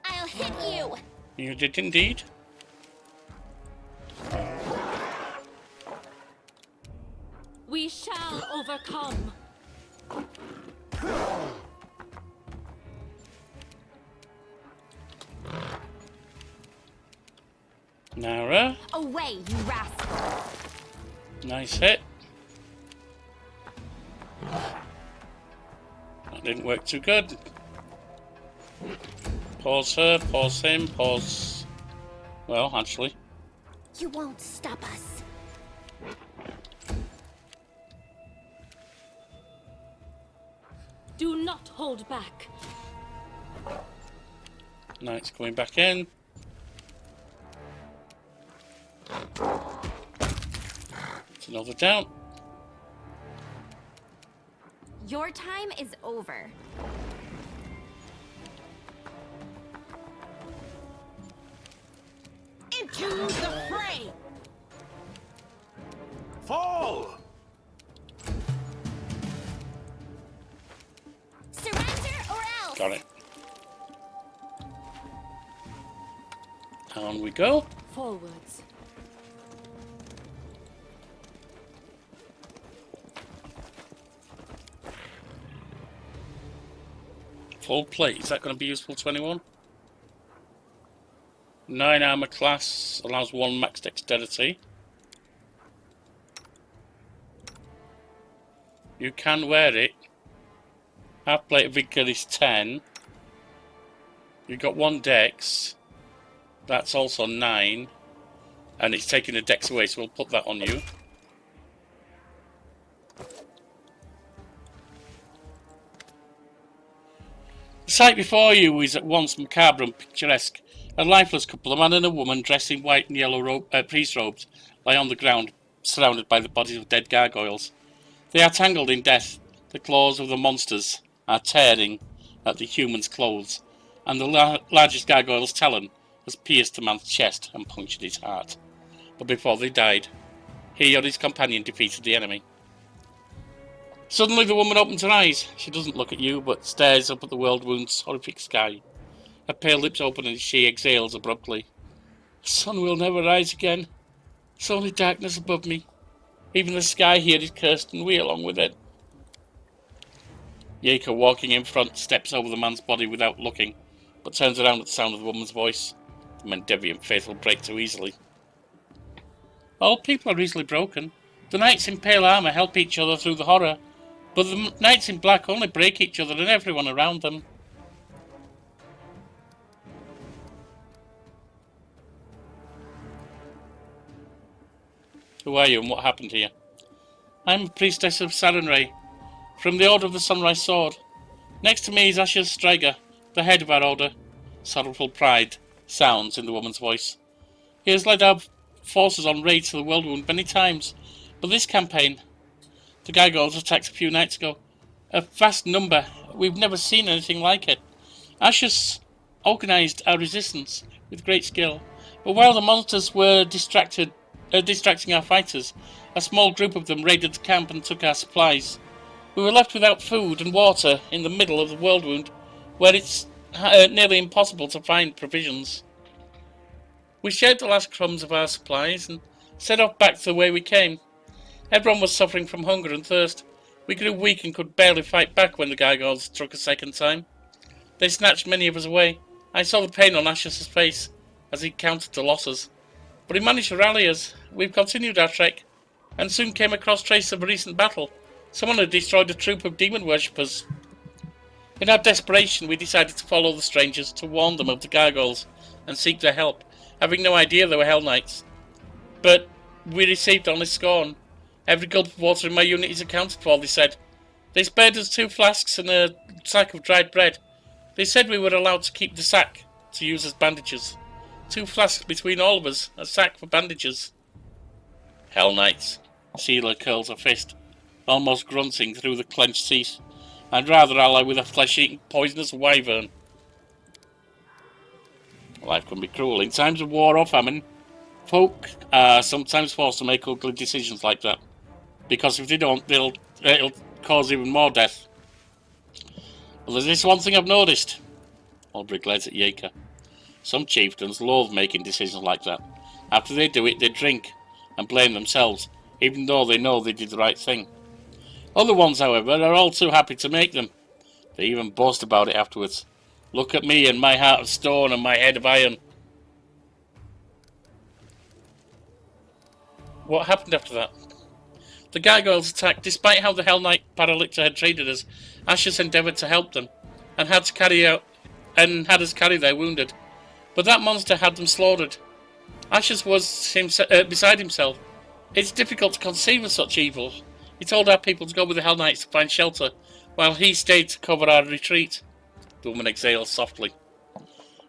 Speaker 9: I'll hit you.
Speaker 2: You did indeed.
Speaker 6: We shall overcome.
Speaker 2: Nara.
Speaker 9: Away, you rascal.
Speaker 2: Nice hit. That didn't work too good. Pause her, pause him, pause... Well, actually.
Speaker 9: You won't stop us.
Speaker 6: Do not hold back.
Speaker 2: Knight's coming back in. It's another down.
Speaker 9: Your time is over.
Speaker 4: Into the fray!
Speaker 5: Fall!
Speaker 9: Surrender or else!
Speaker 2: Got it. On we go.
Speaker 6: Forwards.
Speaker 2: Full plate. Is that going to be useful to anyone? 9 armor class allows 1 max dexterity. You can wear it. Half plate of vigor is 10. You've got 1 dex. That's also 9. And it's taking the dex away, so we'll put that on you. The sight before you is at once macabre and picturesque. A lifeless couple, a man and a woman dressed in white and yellow priest robes, lie on the ground, surrounded by the bodies of dead gargoyles. They are tangled in death. The claws of the monsters are tearing at the human's clothes, and the largest gargoyle's talon has pierced the man's chest and punctured his heart. But before they died, he or his companion defeated the enemy. Suddenly the woman opens her eyes. She doesn't look at you, but stares up at the world-wound's horrific sky. Her pale lips open and she exhales abruptly. The sun will never rise again. It's only darkness above me. Even the sky here is cursed, and we along with it. Jaeger, walking in front, steps over the man's body without looking, but turns around at the sound of the woman's voice. The Mendevian faith will break too easily. All people are easily broken. The knights in pale armour help each other through the horror, but the knights in black only break each other and everyone around them. Who are you and what happened here? I'm a priestess of Sarenrae, from the Order of the Sunrise Sword. Next to me is Asher Striker, the head of our order. Sorrowful pride sounds in the woman's voice. He has led our forces on raids to the World Wound many times, But this campaign, the gargoyles attacked a few nights ago. A vast number. We've never seen anything like it. Ashes organised our resistance with great skill. But while the monsters were distracting our fighters, a small group of them raided the camp and took our supplies. We were left without food and water in the middle of the world wound, where it's nearly impossible to find provisions. We shared the last crumbs of our supplies and set off back to the way we came. Everyone was suffering from hunger and thirst. We grew weak and could barely fight back when the gargoyles struck a second time. They snatched many of us away. I saw the pain on Ashes' face as he counted the losses. But he managed to rally us. We've continued our trek, and soon came across traces of a recent battle. Someone had destroyed a troop of demon worshippers. In our desperation, we decided to follow the strangers to warn them of the gargoyles and seek their help, having no idea they were Hellknights. But we received only scorn. Every gulp of water in my unit is accounted for, they said. They spared us 2 flasks and a sack of dried bread. They said we were allowed to keep the sack to use as bandages. 2 flasks between all of us, a sack for bandages. Hellknights. Sheila curls her fist, almost grunting through the clenched teeth. I'd rather ally with a flesh-eating poisonous wyvern. Life can be cruel. In times of war or famine, folk are sometimes forced to make ugly decisions like that. Because if they don't, it'll cause even more death. Well, there's this one thing I've noticed. Aubrey glares at Yeka. Some chieftains loathe making decisions like that. After they do it, they drink and blame themselves, even though they know they did the right thing. Other ones, however, are all too happy to make them. They even boast about it afterwards. Look at me and my heart of stone and my head of iron. What happened after that? The gargoyles attacked. Despite how the Hell Knight Paralictor had treated us, Ashes endeavoured to help them, and had us carry their wounded. But that monster had them slaughtered. Ashes was beside himself. It's difficult to conceive of such evil. He told our people to go with the Hell Knights to find shelter, while he stayed to cover our retreat. The woman exhaled softly.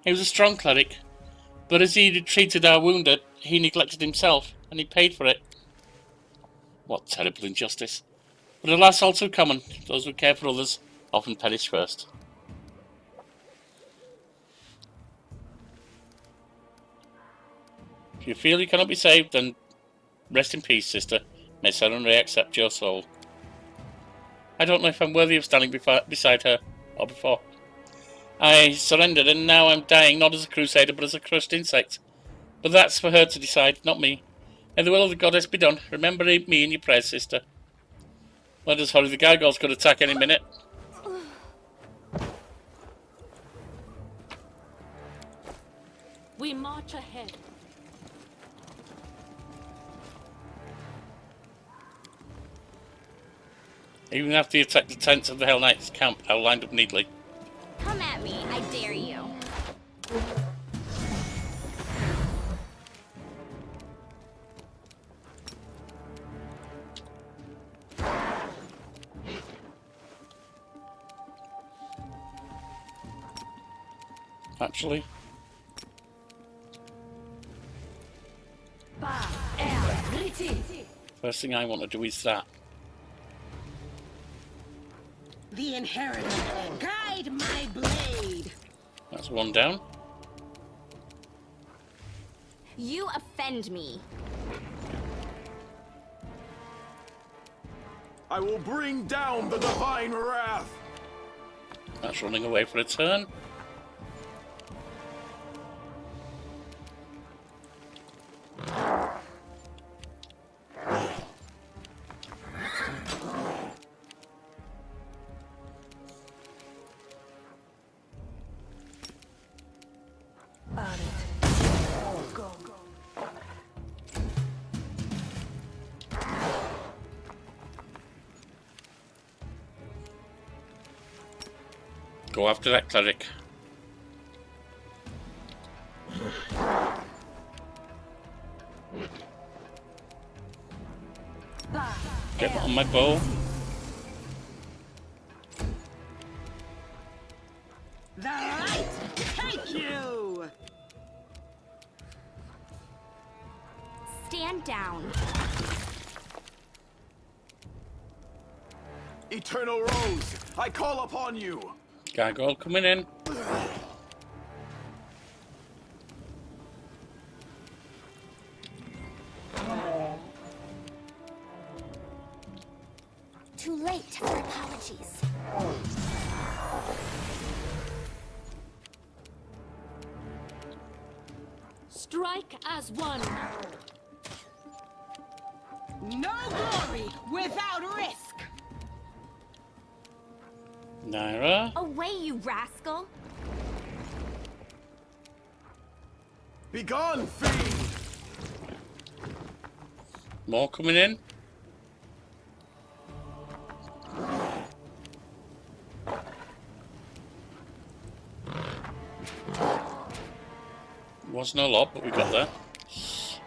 Speaker 2: He was a strong cleric, but as he treated our wounded, he neglected himself, and he paid for it. What terrible injustice. But alas, all too common. Those who care for others often perish first. If you feel you cannot be saved, then rest in peace, sister. May Sarenrae accept your soul. I don't know if I'm worthy of standing beside her, or before. I surrendered, and now I'm dying, not as a crusader, but as a crushed insect. But that's for her to decide, not me. May the will of the goddess be done. Remember me in your prayers, sister. Let us hurry, the gargoyles could attack any minute.
Speaker 6: We march ahead.
Speaker 2: Even after he attacked the tents of the Hell Knights camp, I lined up neatly.
Speaker 9: Come at me, I dare you.
Speaker 2: Actually. First thing I want to do is that.
Speaker 4: The inheritor, guide my blade.
Speaker 2: That's one down.
Speaker 9: You offend me.
Speaker 5: I will bring down the divine wrath.
Speaker 2: That's running away for a turn. Go after that cleric. Get on my bow.
Speaker 4: The light take you.
Speaker 9: Stand down.
Speaker 5: Eternal Rose, I call upon you.
Speaker 2: Gargoyle coming in.
Speaker 9: Too late for apologies.
Speaker 6: Strike as one.
Speaker 4: No glory without risk.
Speaker 2: Naira.
Speaker 9: Away, you rascal.
Speaker 5: Begone, fiend!
Speaker 2: More coming in. Wasn't a lot, but we got there.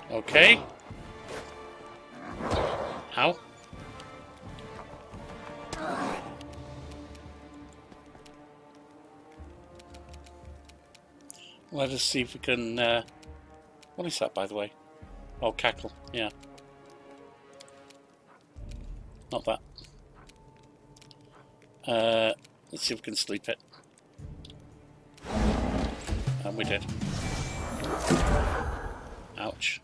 Speaker 2: Okay. Ow. Let us see if we can... what is that, by the way? Oh, cackle. Yeah. Not that. Let's see if we can sleep it. And we did. Ouch.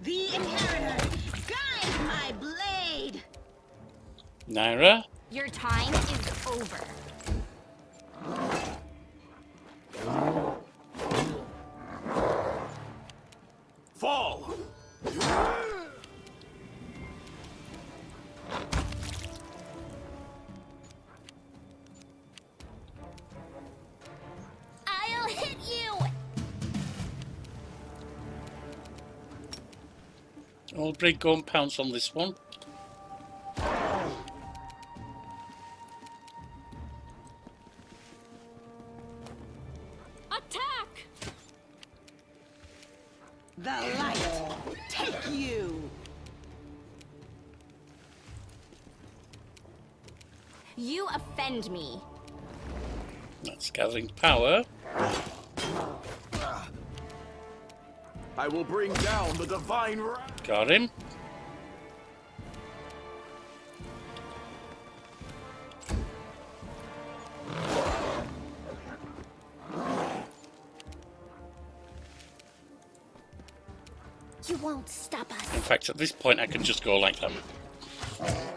Speaker 4: The inheritor, guide my blade.
Speaker 2: Naira.
Speaker 9: Your time is over.
Speaker 5: Fall!
Speaker 9: I'll hit you.
Speaker 2: I'll break go and pounce on this one.
Speaker 6: Attack!
Speaker 4: The light, take you.
Speaker 9: You offend me.
Speaker 2: That's gathering power.
Speaker 5: I will bring down the divine wrath.
Speaker 2: Got him.
Speaker 9: You won't stop us.
Speaker 2: In fact, at this point, I can just go like that.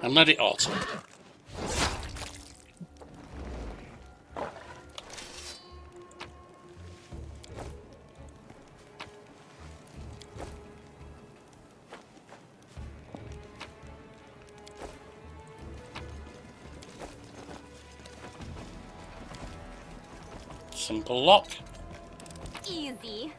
Speaker 2: And let it auto. Simple lock.
Speaker 9: Easy.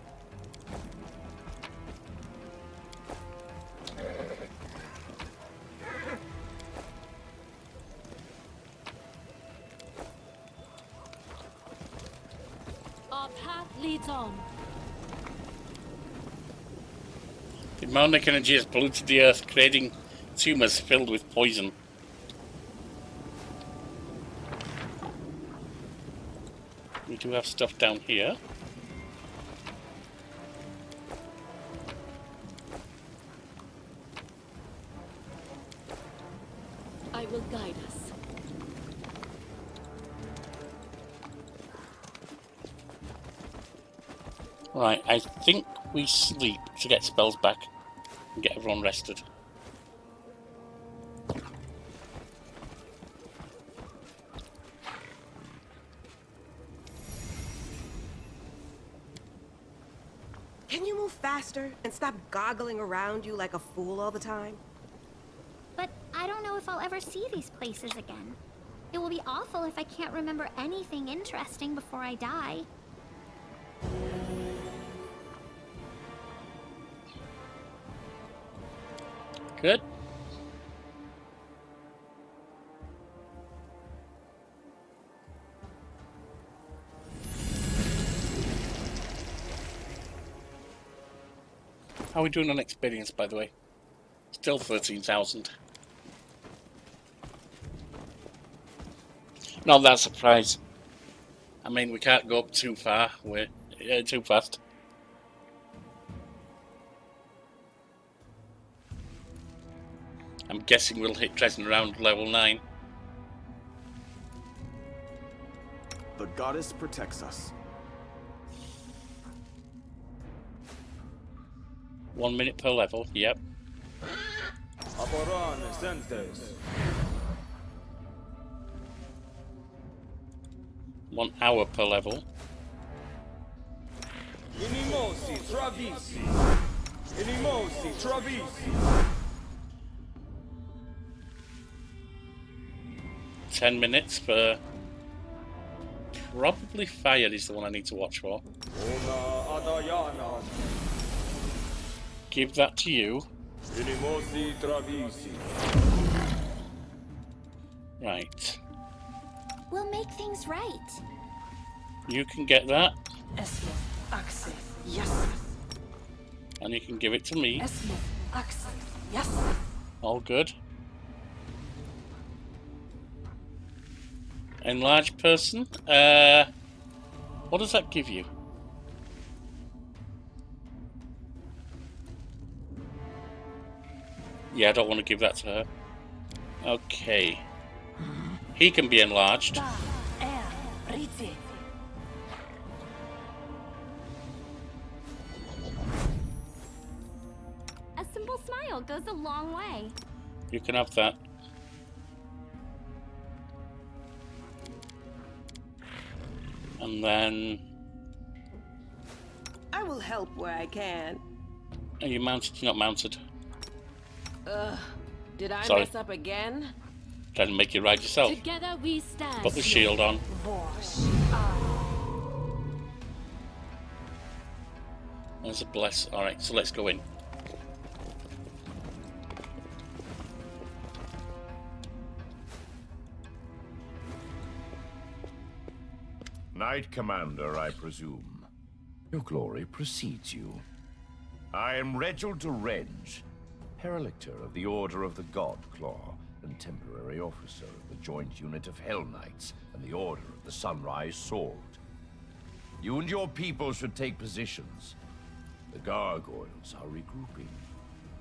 Speaker 6: Our path leads on.
Speaker 2: Demonic energy has polluted the earth, creating tumors filled with poison. We do have stuff down here.
Speaker 6: I will guide us.
Speaker 2: Right, I think we sleep to get spells back and get everyone rested.
Speaker 4: Can you move faster and stop goggling around you like a fool all the time?
Speaker 10: But I don't know if I'll ever see these places again. It will be awful if I can't remember anything interesting before I die.
Speaker 2: Good. How are we doing on experience, by the way? Still 13,000. Not that surprised. I mean, we can't go up too far. We're too fast. I'm guessing we'll hit Dresden around level 9.
Speaker 5: The goddess protects us.
Speaker 2: 1 minute per level, yep. 1 hour per level.
Speaker 11: Inimosi Travisi. Inimosi Travisi.
Speaker 2: 10 minutes for... Probably fire is the one I need to watch for.
Speaker 11: Ona Adayana.
Speaker 2: Give that to you.
Speaker 11: Inimosi Travisi.
Speaker 2: Right.
Speaker 9: We'll make things right.
Speaker 2: You can get that.
Speaker 4: Esme, Axel, yes.
Speaker 2: And you can give it to me.
Speaker 4: Esme, Axel, yes.
Speaker 2: All good. Enlarged person. What does that give you? Yeah, I don't want to give that to her. Okay. He can be enlarged.
Speaker 9: A simple smile goes a long way.
Speaker 2: You can have that. And then...
Speaker 4: I will help where I can.
Speaker 2: Are you mounted? You're not mounted.
Speaker 4: Did I
Speaker 2: Sorry.
Speaker 4: mess up again?
Speaker 2: Trying to make you ride yourself.
Speaker 6: Together we stand.
Speaker 2: Put the shield on. There's a bless. Alright, so let's go in.
Speaker 8: Knight Commander, I presume. Your glory precedes you. I am Reginald de Renge, Herelictor of the Order of the God Claw, and temporary officer of the joint unit of Hellknights and the Order of the Sunrise Sword. You and your people should take positions. The gargoyles are regrouping.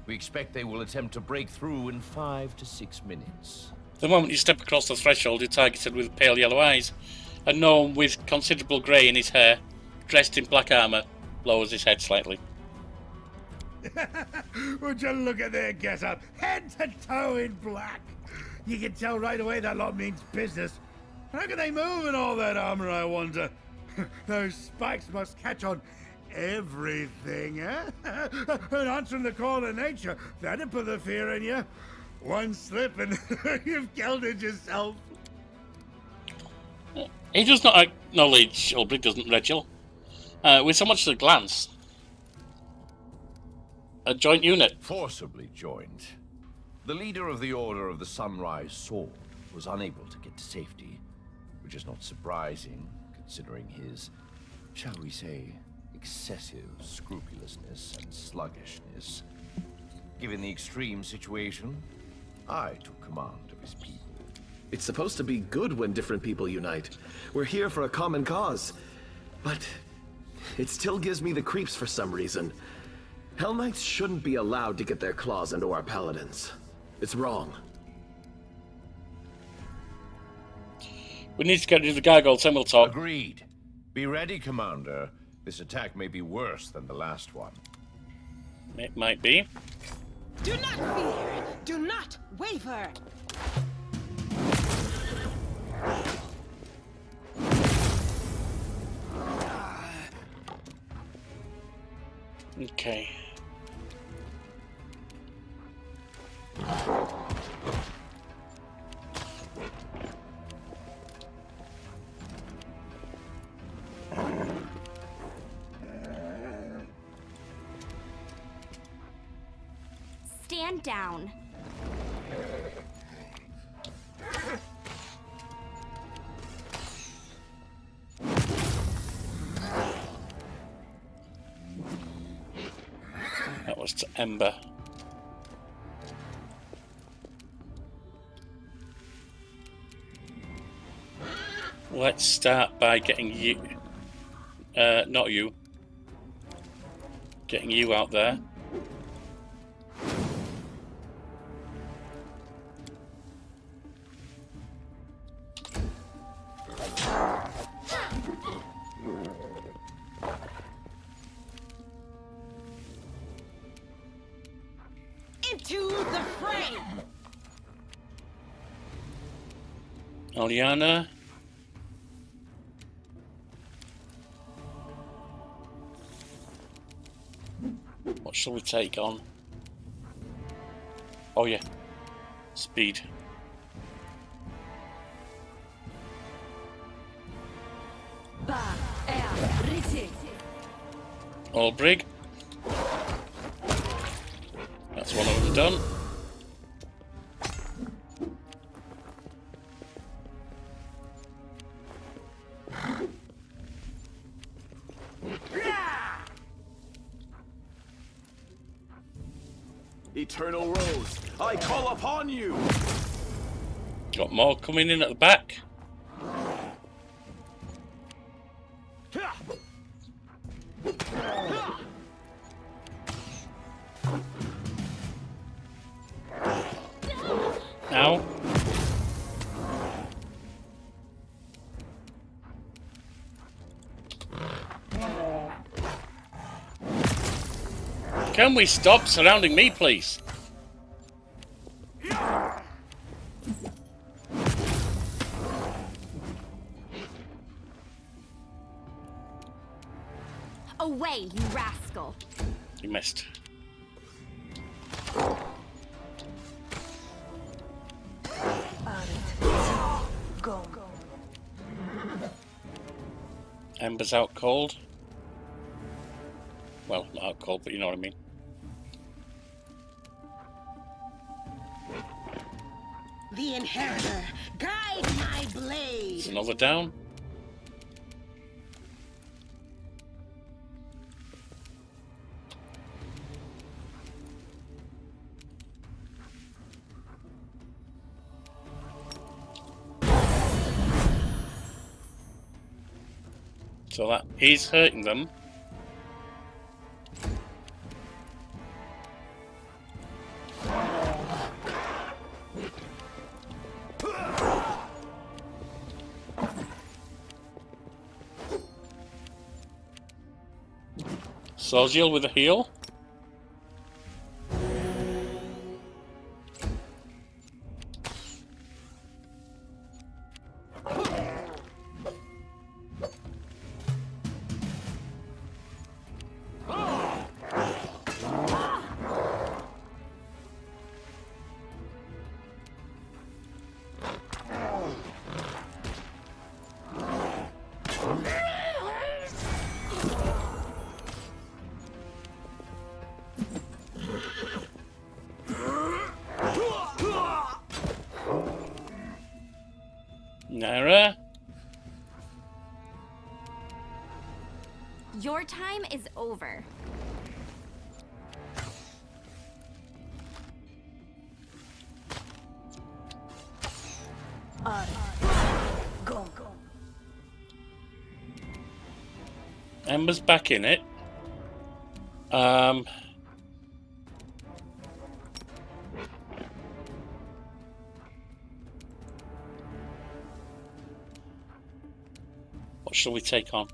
Speaker 8: We expect they will attempt to break through in 5 to 6 minutes.
Speaker 2: The moment you step across the threshold, you're targeted with pale yellow eyes. A gnome with considerable grey in his hair, dressed in black armour, lowers his head slightly.
Speaker 12: Would you look at their get-up, head to toe in black? You can tell right away that lot means business. How can they move in all that armor, I wonder? Those spikes must catch on everything, eh? And answering the call of nature, that'd put the fear in you. One slip and you've killed it yourself.
Speaker 2: He does not acknowledge, Ulbrich doesn't, Regil, with so much as a glance. A joint unit.
Speaker 8: Forcibly joined. The leader of the Order of the Sunrise Sword was unable to get to safety, which is not surprising, considering his, shall we say, excessive scrupulousness and sluggishness. Given the extreme situation, I took command of his people.
Speaker 13: It's supposed to be good when different people unite. We're here for a common cause. But it still gives me the creeps for some reason. Hellknights shouldn't be allowed to get their claws into our paladins. It's wrong.
Speaker 2: We need to get rid of the gargoyles, then we'll talk.
Speaker 8: Agreed. Be ready, Commander. This attack may be worse than the last one.
Speaker 2: It might be.
Speaker 4: Do not fear! Do not waver!
Speaker 2: Okay.
Speaker 9: Stand down.
Speaker 2: us to Ember. Let's start by getting you, not you, getting you out there.
Speaker 4: Into the fray!
Speaker 2: Elyana. What shall we take on? Oh yeah, speed. All brig. That's one of them done.
Speaker 5: Eternal Rose, I call upon you!
Speaker 2: Got more coming in at the back. Ow. Can we stop surrounding me, please?
Speaker 9: Away, you rascal!
Speaker 2: You missed.
Speaker 4: Go.
Speaker 2: Ember's out cold. Well, not out cold, but you know what I mean.
Speaker 4: The Inheritor, guide my blade!
Speaker 2: There's another down. So that is hurting them. Soziel with a heal. Nara.
Speaker 9: Your time is over.
Speaker 4: Go.
Speaker 2: Ember's back in it. What shall we take on?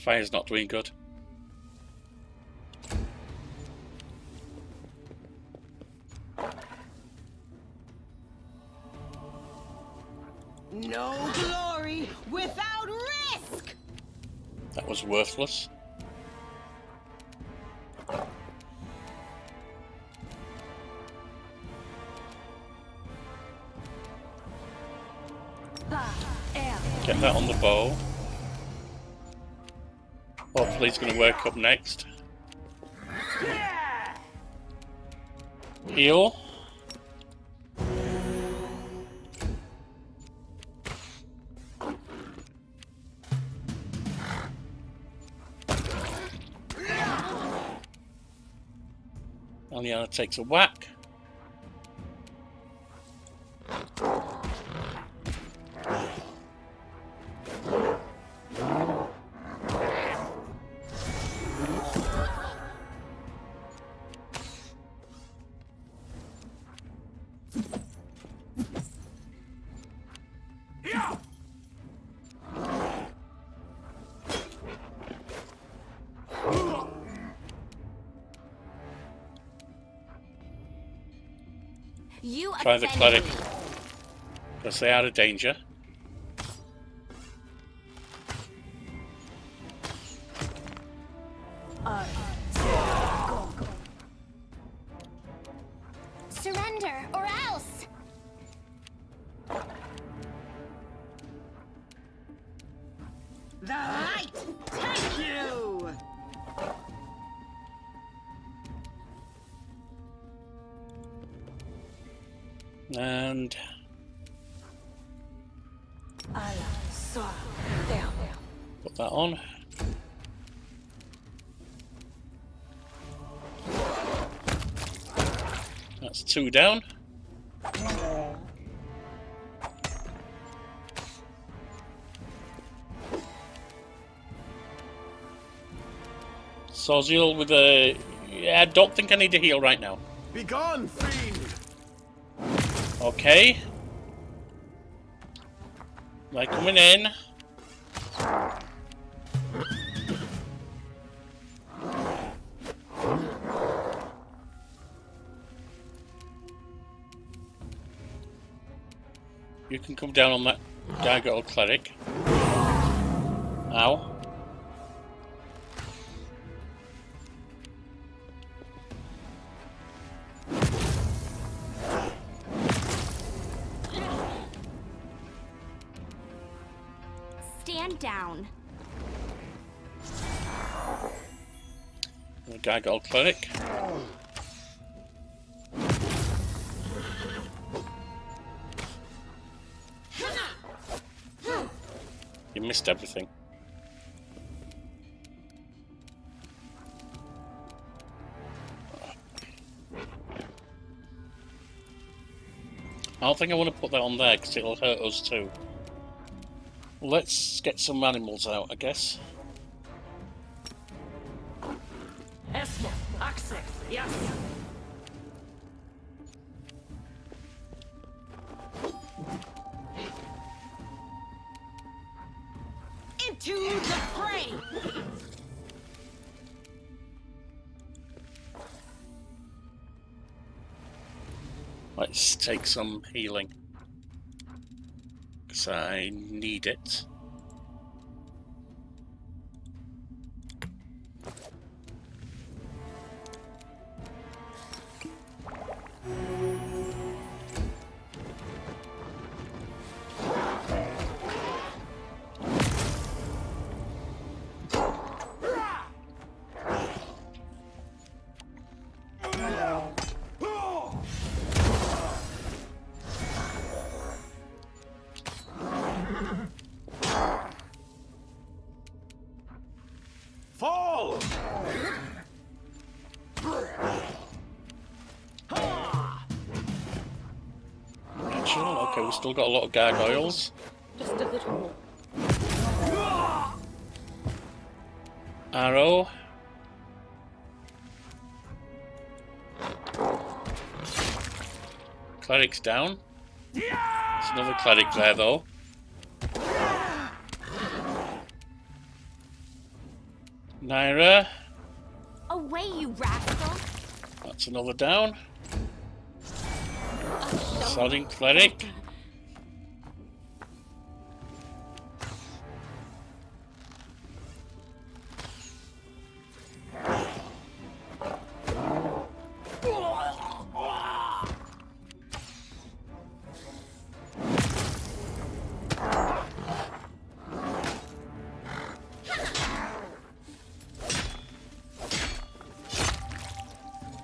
Speaker 2: Fire's not doing good.
Speaker 4: No glory without risk!
Speaker 2: That was worthless. Get that on the bow. Hopefully he's going to work up next. Heal. Elyana takes a whack.
Speaker 9: You
Speaker 2: Try the
Speaker 9: offended
Speaker 2: cleric,
Speaker 9: me.
Speaker 2: because they are a danger.
Speaker 10: Surrender, or else!
Speaker 4: The light take you!
Speaker 2: And put that on. That's 2 down. Soziel with a... Yeah, I don't think I need to heal right now.
Speaker 13: Be gone, fiend!
Speaker 2: Okay. They're coming in. You can come down on that gargoyle cleric. Ow.
Speaker 9: Stand down.
Speaker 2: The gargoyle cleric. You missed everything. I don't think I want to put that on there because it'll hurt us too. Let's get some animals out, I guess.
Speaker 4: Into the fray!
Speaker 2: Let's take some healing. Because I need it.
Speaker 13: Fall!
Speaker 2: Okay, we've still got a lot of gargoyles.
Speaker 6: Just a little more.
Speaker 2: Arrow. Cleric's down. There's another cleric there though. Naira.
Speaker 9: Away, you rascal!
Speaker 2: That's another down. Sodding cleric.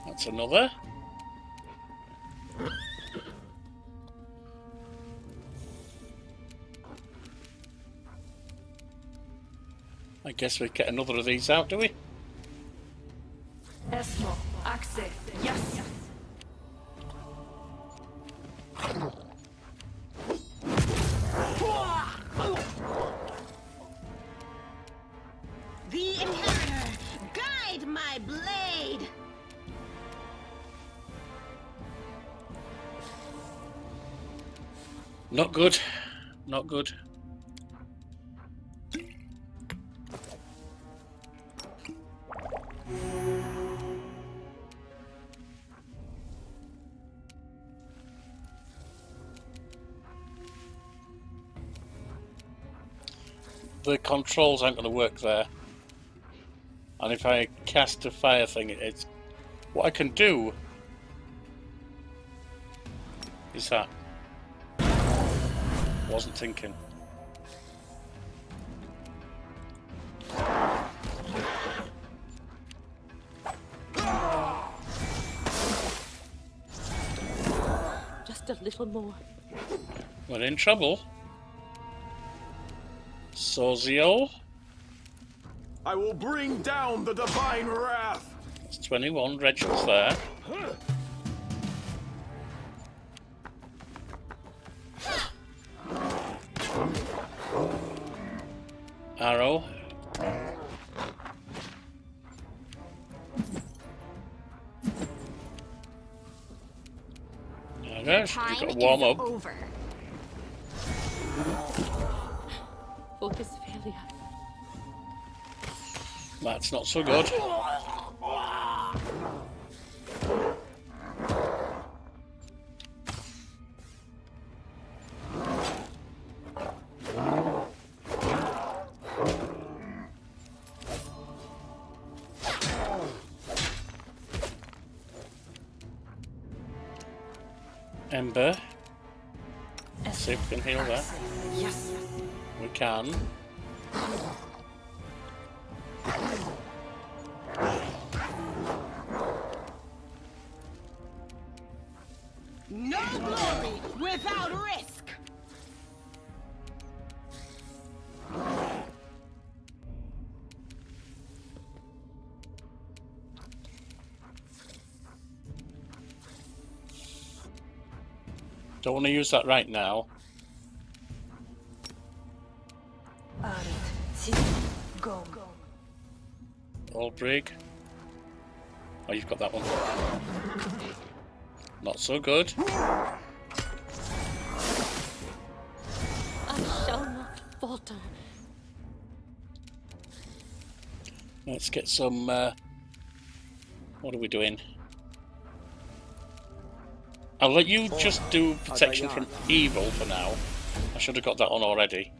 Speaker 2: That's another. I guess we get another of these out, do we?
Speaker 6: Esmo, Axe, yes.
Speaker 2: Not good. Not good. The controls aren't going to work there. And if I cast a fire thing, it's... What I can do is that. Wasn't thinking.
Speaker 6: Just a little more.
Speaker 2: We're in trouble. Sozio.
Speaker 5: I will bring down the divine wrath.
Speaker 2: It's 21. Reginald's there. Arrow. There it is. You've got to warm up.
Speaker 9: Over.
Speaker 6: Focus failure.
Speaker 2: That's not so good. Ember. Let's see if we can heal that.
Speaker 4: Yes.
Speaker 2: We can.
Speaker 4: No glory without risk.
Speaker 2: Don't want to use that right now.
Speaker 4: Go.
Speaker 2: Old brig. Oh, you've got that one. Not so good.
Speaker 6: I shall not falter.
Speaker 2: Let's get some... what are we doing? I'll let you just do protection from evil for now. I should have got that on already.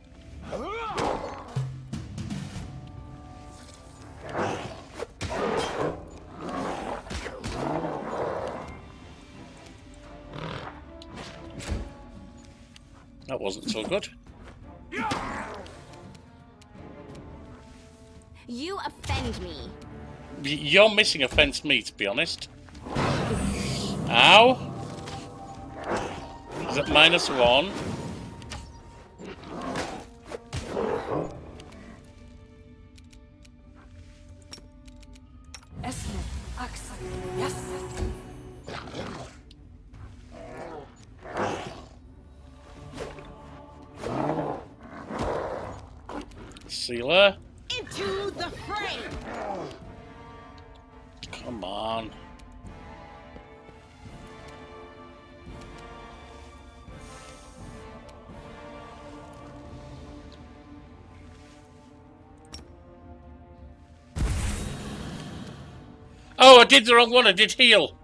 Speaker 2: That wasn't so good.
Speaker 9: You offend me.
Speaker 2: You're missing offense me, to be honest. Ow! Is it -1?
Speaker 4: Yes.
Speaker 2: Sealer.
Speaker 4: Into the fray.
Speaker 2: Come on. Oh, I did the wrong one. I did heal.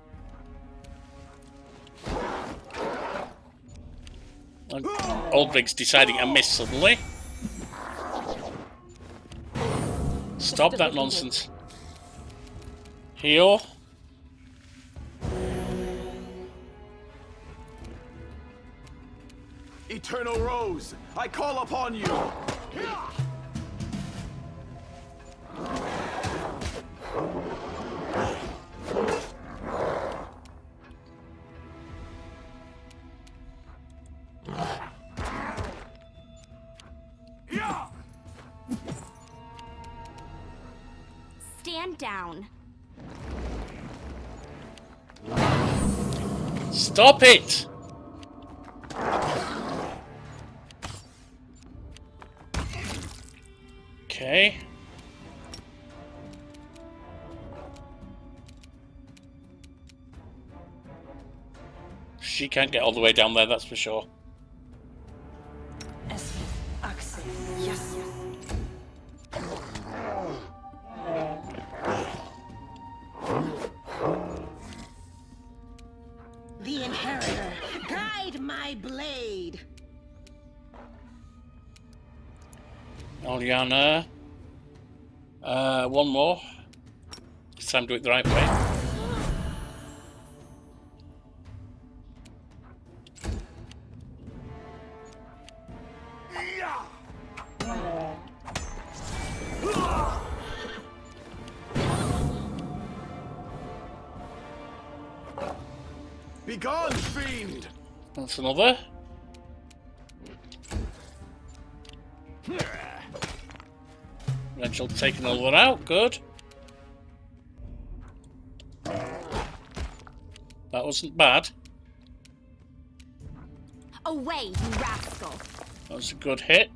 Speaker 2: Old Brig's deciding I missed suddenly. Stop that nonsense. Heal.
Speaker 5: Eternal Rose, I call upon you.
Speaker 9: Stand down.
Speaker 2: Stop it! Okay. She can't get all the way down there, that's for sure.
Speaker 4: Imperator, guide my blade.
Speaker 2: Elyana. One more. This time do it the right way.
Speaker 5: Begone, fiend!
Speaker 2: That's another. Rachel taking another one out. Good. That wasn't bad.
Speaker 9: Away, you rascal!
Speaker 2: That was a good hit.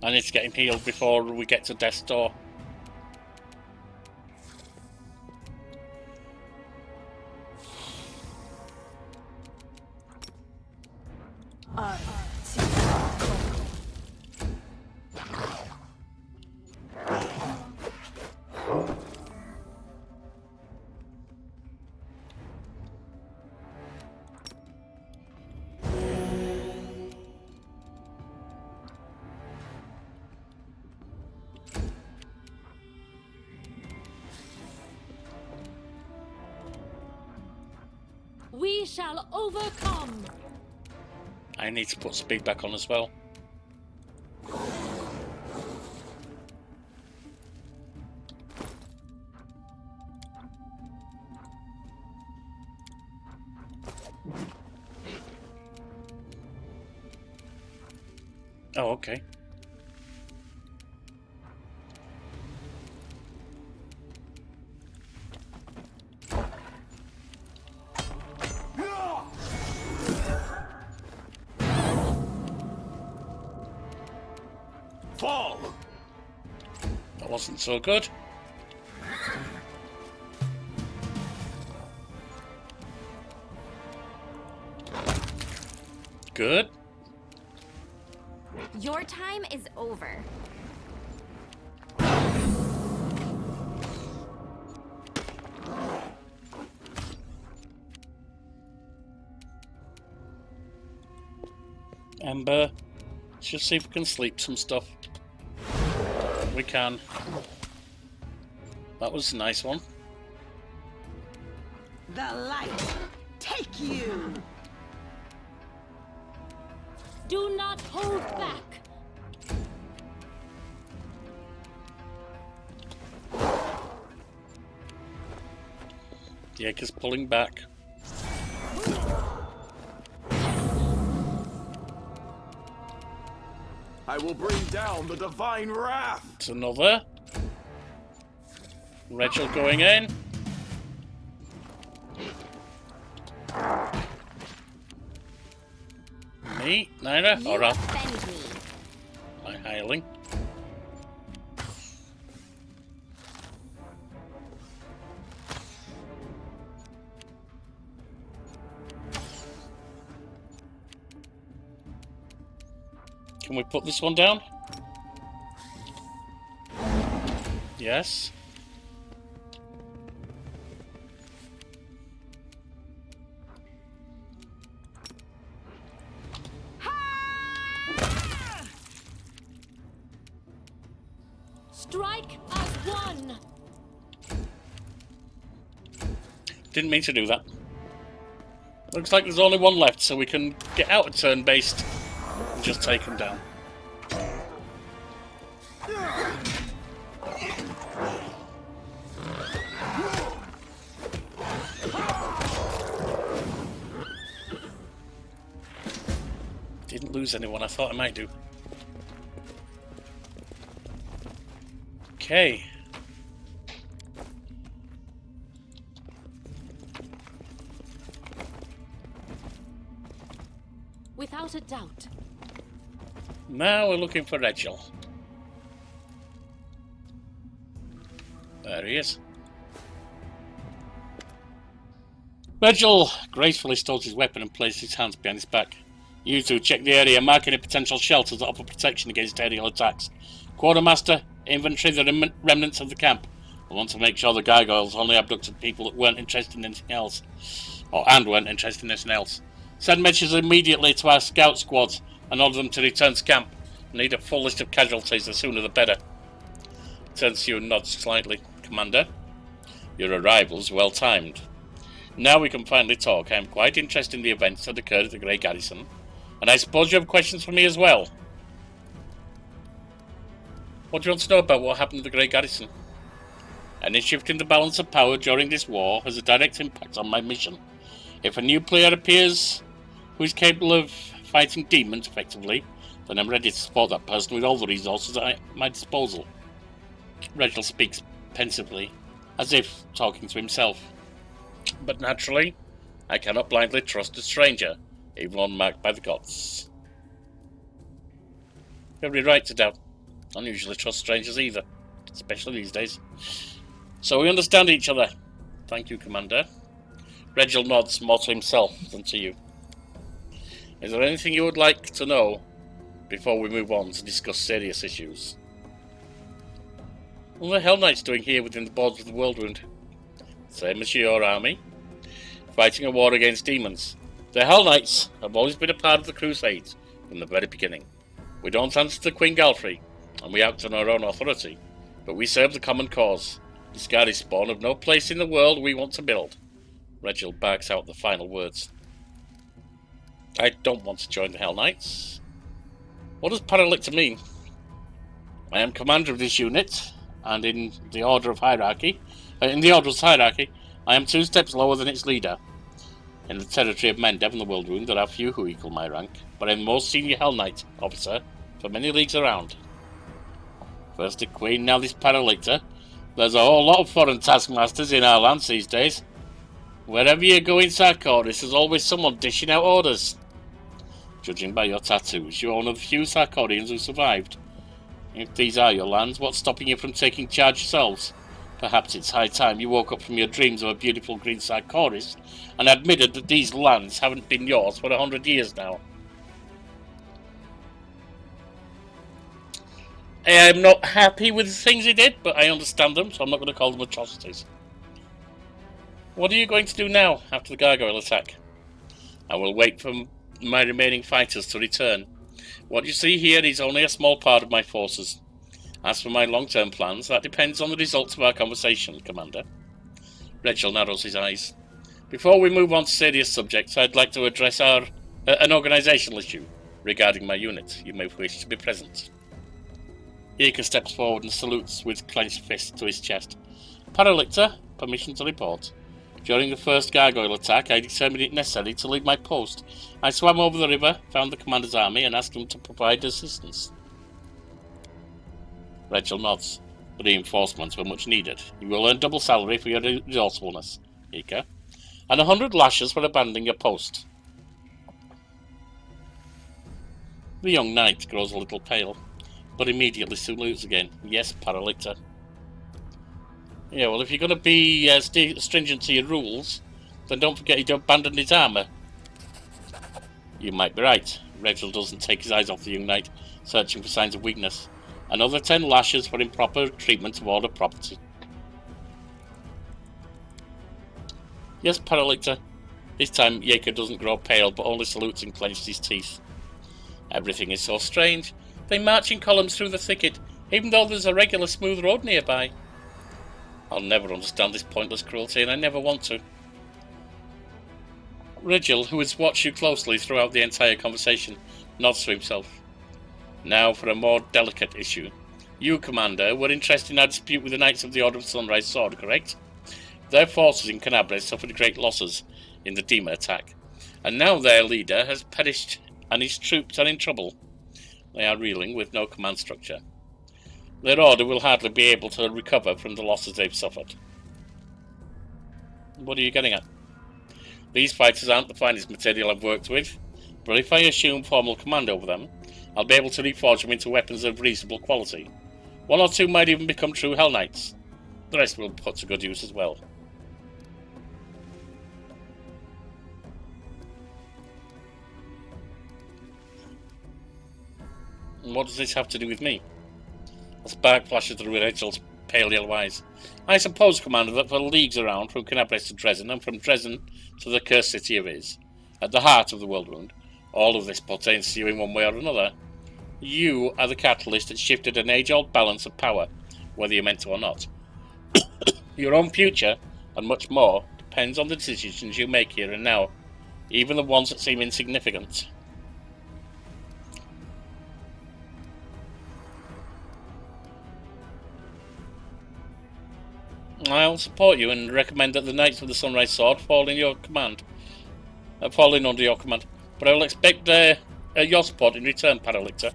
Speaker 2: I need to get him healed before we get to death's door.
Speaker 6: We shall overcome.
Speaker 2: I need to put speed back on as well. Oh, okay.
Speaker 5: Fall!
Speaker 2: That wasn't so good. Good.
Speaker 9: Your time is over.
Speaker 2: Ember, let's just see if we can sleep some stuff. We can. That was a nice one.
Speaker 4: The light, take you!
Speaker 6: Do not hold back.
Speaker 2: The egg is pulling back.
Speaker 5: I will bring down the divine wrath!
Speaker 2: It's another. Rachel going in. Me? Neither?
Speaker 9: You
Speaker 2: Alright.
Speaker 9: offend me.
Speaker 2: My heiling. Can we put this one down? Yes.
Speaker 6: Strike as one.
Speaker 2: Didn't mean to do that. Looks like there's only one left, so we can get out of turn-based and just take him down. Didn't lose anyone, I thought I might do. Okay.
Speaker 6: Without a doubt.
Speaker 2: Now we're looking for Rachel. There he is. Rachel gracefully stowed his weapon and placed his hands behind his back. You two check the area, mark any potential shelters that offer protection against aerial attacks. Quartermaster, Inventory the remnants of the camp. I want to make sure the gargoyles only abducted people that weren't interested in anything else. And weren't interested in anything else. Send messages immediately to our scout squads and order them to return to camp. I need a full list of casualties, the sooner the better. Turns to you and nods slightly. Commander, your arrival's well timed. Now we can finally talk. I am quite interested in the events that occurred at the Grey Garrison, and I suppose you have questions for me as well. What do you want to know about what happened at the Grey Garrison? Any shift in the balance of power during this war has a direct impact on my mission. If a new player appears who is capable of fighting demons effectively, then I'm ready to support that person with all the resources at my disposal. Reginald speaks pensively, as if talking to himself. But naturally, I cannot blindly trust a stranger, even one marked by the gods. You have every right to doubt. I don't usually trust strangers either, especially these days. So we understand each other. Thank you, Commander. Reginald nods more to himself than to you. Is there anything you would like to know before we move on to discuss serious issues? What are the Hellknights doing here within the borders of the Worldwound? Same as your army. Fighting a war against demons. The Hellknights have always been a part of the Crusades from the very beginning. We don't answer to Queen Galfrey, and we act on our own authority, but we serve the common cause. Discard is spawn of no place in the world we want to build. Reginald barks out the final words. I don't want to join the Hellknights. What does Paralictor mean? I am commander of this unit, and in the Order's hierarchy, I am 2 steps lower than its leader. In the territory of Mendev and the Worldwound, there are few who equal my rank, but I am the most senior Hellknight officer for many leagues around. First the Queen, now this Paralictor. There's a whole lot of foreign taskmasters in our lands these days. Wherever you go in Sarkoris, there's always someone dishing out orders. Judging by your tattoos, you're one of the few Sarkorians who survived. If these are your lands, what's stopping you from taking charge yourselves? Perhaps it's high time you woke up from your dreams of a beautiful green Sarkoris and admitted that these lands haven't been yours for 100 years now. I am not happy with the things he did, but I understand them, so I'm not going to call them atrocities. What are you going to do now, after the gargoyle attack? I will wait for my remaining fighters to return. What you see here is only a small part of my forces. As for my long-term plans, that depends on the results of our conversation, Commander. Reginald narrows his eyes. Before we move on to serious subjects, I'd like to address an organisational issue regarding my unit. You may wish to be present. Yeka steps forward and salutes with clenched fist to his chest. Paralictor, permission to report. During the first gargoyle attack, I determined it necessary to leave my post. I swam over the river, found the commander's army, and asked them to provide assistance. Reginald nods. The reinforcements were much needed. You will earn double salary for your resourcefulness, Yeka, and 100 lashes for abandoning your post. The young knight grows a little pale, but immediately salutes again. Yes, Paralictor. Yeah, well, if you're going to be stringent to your rules, then don't forget he abandoned his armour. You might be right. Reginald doesn't take his eyes off the young knight, searching for signs of weakness. Another 10 lashes for improper treatment of order property. Yes, Paralictor. This time Yeka doesn't grow pale, but only salutes and clenches his teeth. Everything is so strange. They march in columns through the thicket, even though there's a regular smooth road nearby. I'll never understand this pointless cruelty, and I never want to. Reginald, who has watched you closely throughout the entire conversation, nods to himself. Now for a more delicate issue. You, Commander, were interested in our dispute with the Knights of the Order of Sunrise Sword, correct? Their forces in Canabria suffered great losses in the demon attack, and now their leader has perished and his troops are in trouble. They are reeling with no command structure. Their order will hardly be able to recover from the losses they've suffered. What are you getting at? These fighters aren't the finest material I've worked with, but if I assume formal command over them, I'll be able to reforge them into weapons of reasonable quality. 1 or 2 might even become true Hellknights. The rest will be put to good use as well. And what does this have to do with me? A spark flashes through Reginald's pale yellow eyes. I suppose, Commander, that for leagues around, from Canabres to Dresden, and from Dresden to the cursed city of Iz, at the heart of the world wound, all of this pertains to you in one way or another. You are the catalyst that shifted an age-old balance of power, whether you meant to or not. Your own future, and much more, depends on the decisions you make here and now, even the ones that seem insignificant. I'll support you and recommend that the Knights of the Sunrise Sword fall in your command. Fall in under your command. But I will expect your support in return, Paralictor.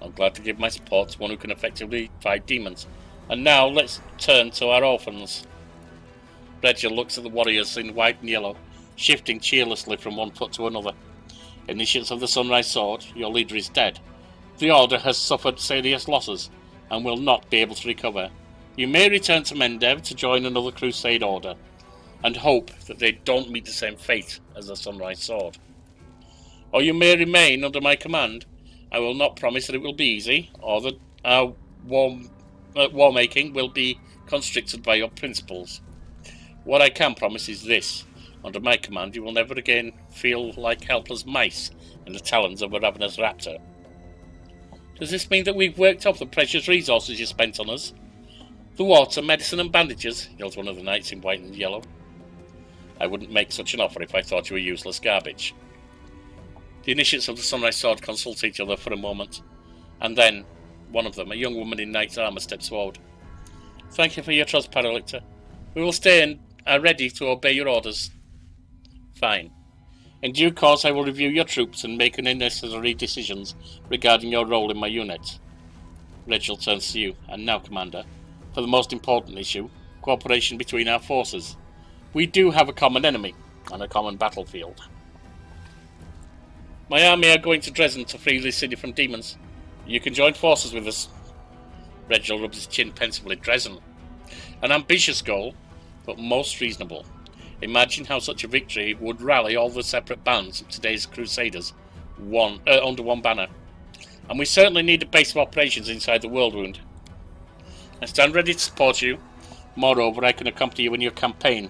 Speaker 2: I'm glad to give my support to one who can effectively fight demons. And now let's turn to our orphans. Reginald looks at the warriors in white and yellow, shifting cheerlessly from one foot to another. Initiates of the Sunrise Sword, your leader is dead. The Order has suffered serious losses, and will not be able to recover. You may return to Mendev to join another Crusade Order, and hope that they don't meet the same fate as the Sunrise Sword. Or you may remain under my command. I will not promise that it will be easy, or that our war making will be constricted by your principles. What I can promise is this. Under my command, you will never again feel like helpless mice in the talons of a ravenous raptor. Does this mean that we've worked off the precious resources you spent on us? The water, medicine and bandages, yells one of the knights in white and yellow. I wouldn't make such an offer if I thought you were useless garbage. The initiates of the Sunrise Sword consult each other for a moment, and then one of them, a young woman in knight's armour, steps forward. Thank you for your trust, Paralictor. We will stay and are ready to obey your orders. Fine. In due course I will review your troops and make any necessary decisions regarding your role in my unit. Reginald turns to you, and now, Commander, for the most important issue, cooperation between our forces. We do have a common enemy, and a common battlefield. My army are going to Dresden to free the city from demons. You can join forces with us. Reginald rubs his chin pensively. Dresden. An ambitious goal, but most reasonable. Imagine how such a victory would rally all the separate bands of today's Crusaders under one banner. And we certainly need a base of operations inside the World Wound. I stand ready to support you. Moreover, I can accompany you in your campaign.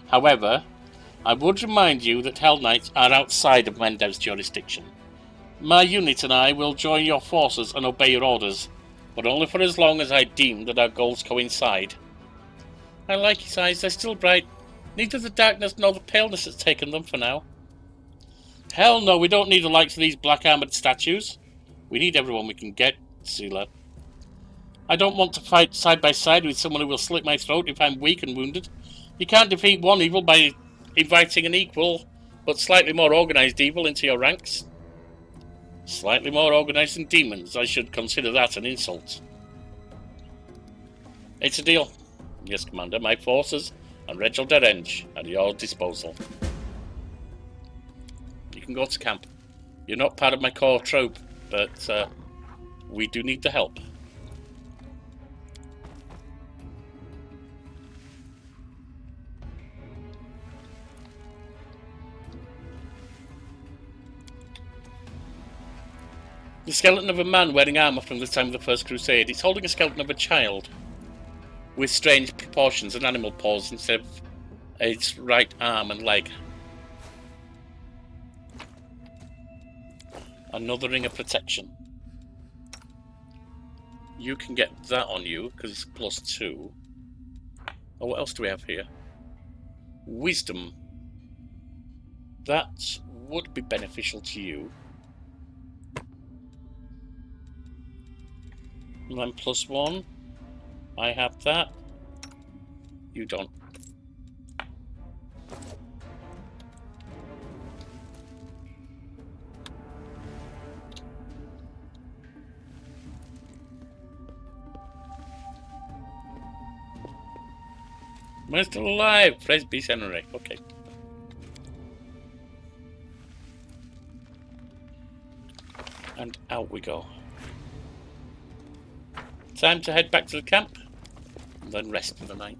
Speaker 2: However, I would remind you that Hellknights are outside of Mendev's jurisdiction. My unit and I will join your forces and obey your orders, but only for as long as I deem that our goals coincide. I like his eyes, they're still bright. Neither the darkness nor the paleness has taken them for now. Hell no, we don't need the likes of these black-armoured statues. We need everyone we can get, Sealer. I don't want to fight side by side with someone who will slit my throat if I'm weak and wounded. You can't defeat one evil by inviting an equal, but slightly more organised evil into your ranks. Slightly more organised than demons, I should consider that an insult. It's a deal. Yes, Commander, my forces and Reginald Derenge at your disposal. You can go to camp. You're not part of my core troop, but we do need the help. The skeleton of a man wearing armour from the time of the First Crusade. It's holding a skeleton of a child with strange proportions and animal paws instead of its right arm and leg. Another ring of protection. You can get that on you because it's +2. Oh, what else do we have here? Wisdom. That would be beneficial to you. And then +1. I have that. You don't. We're still alive. Praise be Henry. Okay. And out we go. Time to head back to the camp, and then rest for the night.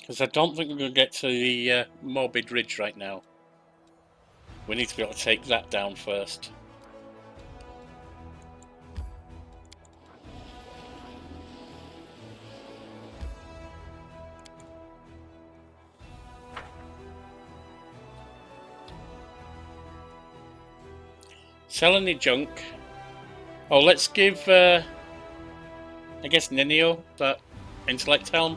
Speaker 2: Because I don't think we're going to get to the Morbid Ridge right now. We need to be able to take that down first. Sell any junk. Oh, let's give, I guess, Ninio that intellect helm.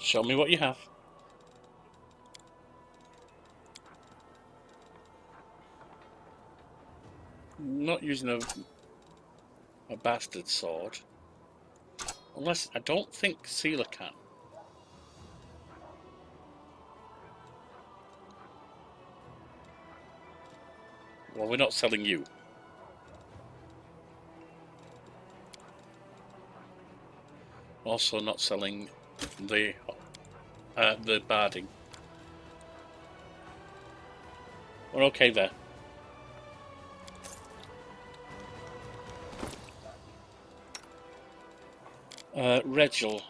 Speaker 2: Show me what you have. I'm not using a bastard sword. Unless, I don't think Sealer can. Well, we're not selling you. Also not selling the barding. We're okay there. Regil.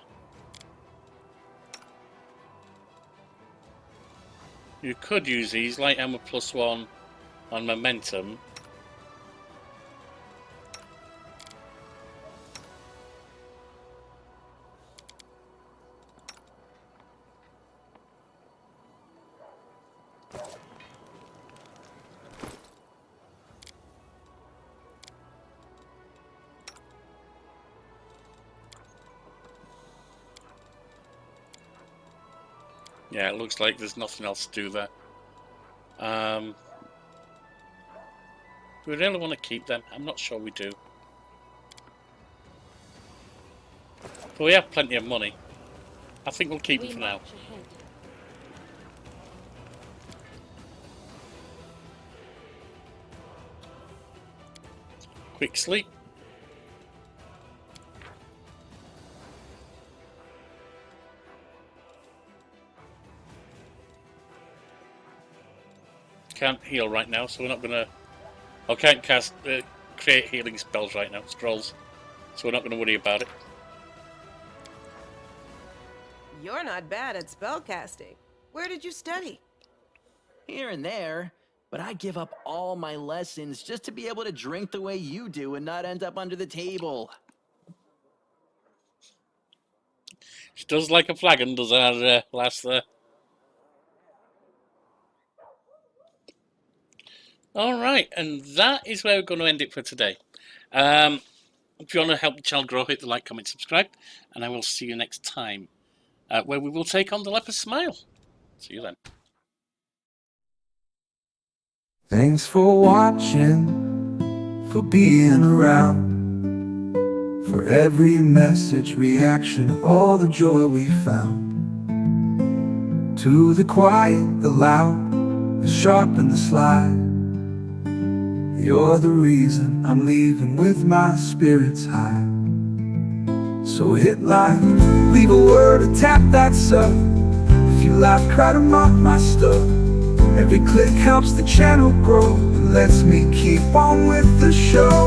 Speaker 2: You could use these, light armor +1 on momentum. Yeah, it looks like there's nothing else to do there. Do we really want to keep them? I'm not sure we do. But we have plenty of money. I think we'll keep them for now. Quick sleep. Can't heal right now, so we're not gonna. I can't cast create healing spells right now, scrolls. So we're not gonna worry about it.
Speaker 4: You're not bad at spellcasting. Where did you study?
Speaker 14: Here and there, but I give up all my lessons just to be able to drink the way you do and not end up under the table.
Speaker 2: She does like a flagon, does our lass there. Alright, and that is where we're going to end it for today. If you want to help the channel grow, hit the like, comment, subscribe, and I will see you next time, where we will take on the Leper's Smile. See you then.
Speaker 1: Thanks for watching, for being around, for every message, reaction, all the joy we found. To the quiet, the loud, the sharp and the sly, you're the reason I'm leaving with my spirits high. So hit like, leave a word or tap that sub. If you laugh, cry to mock my stuff. Every click helps the channel grow. It lets me keep on with the show.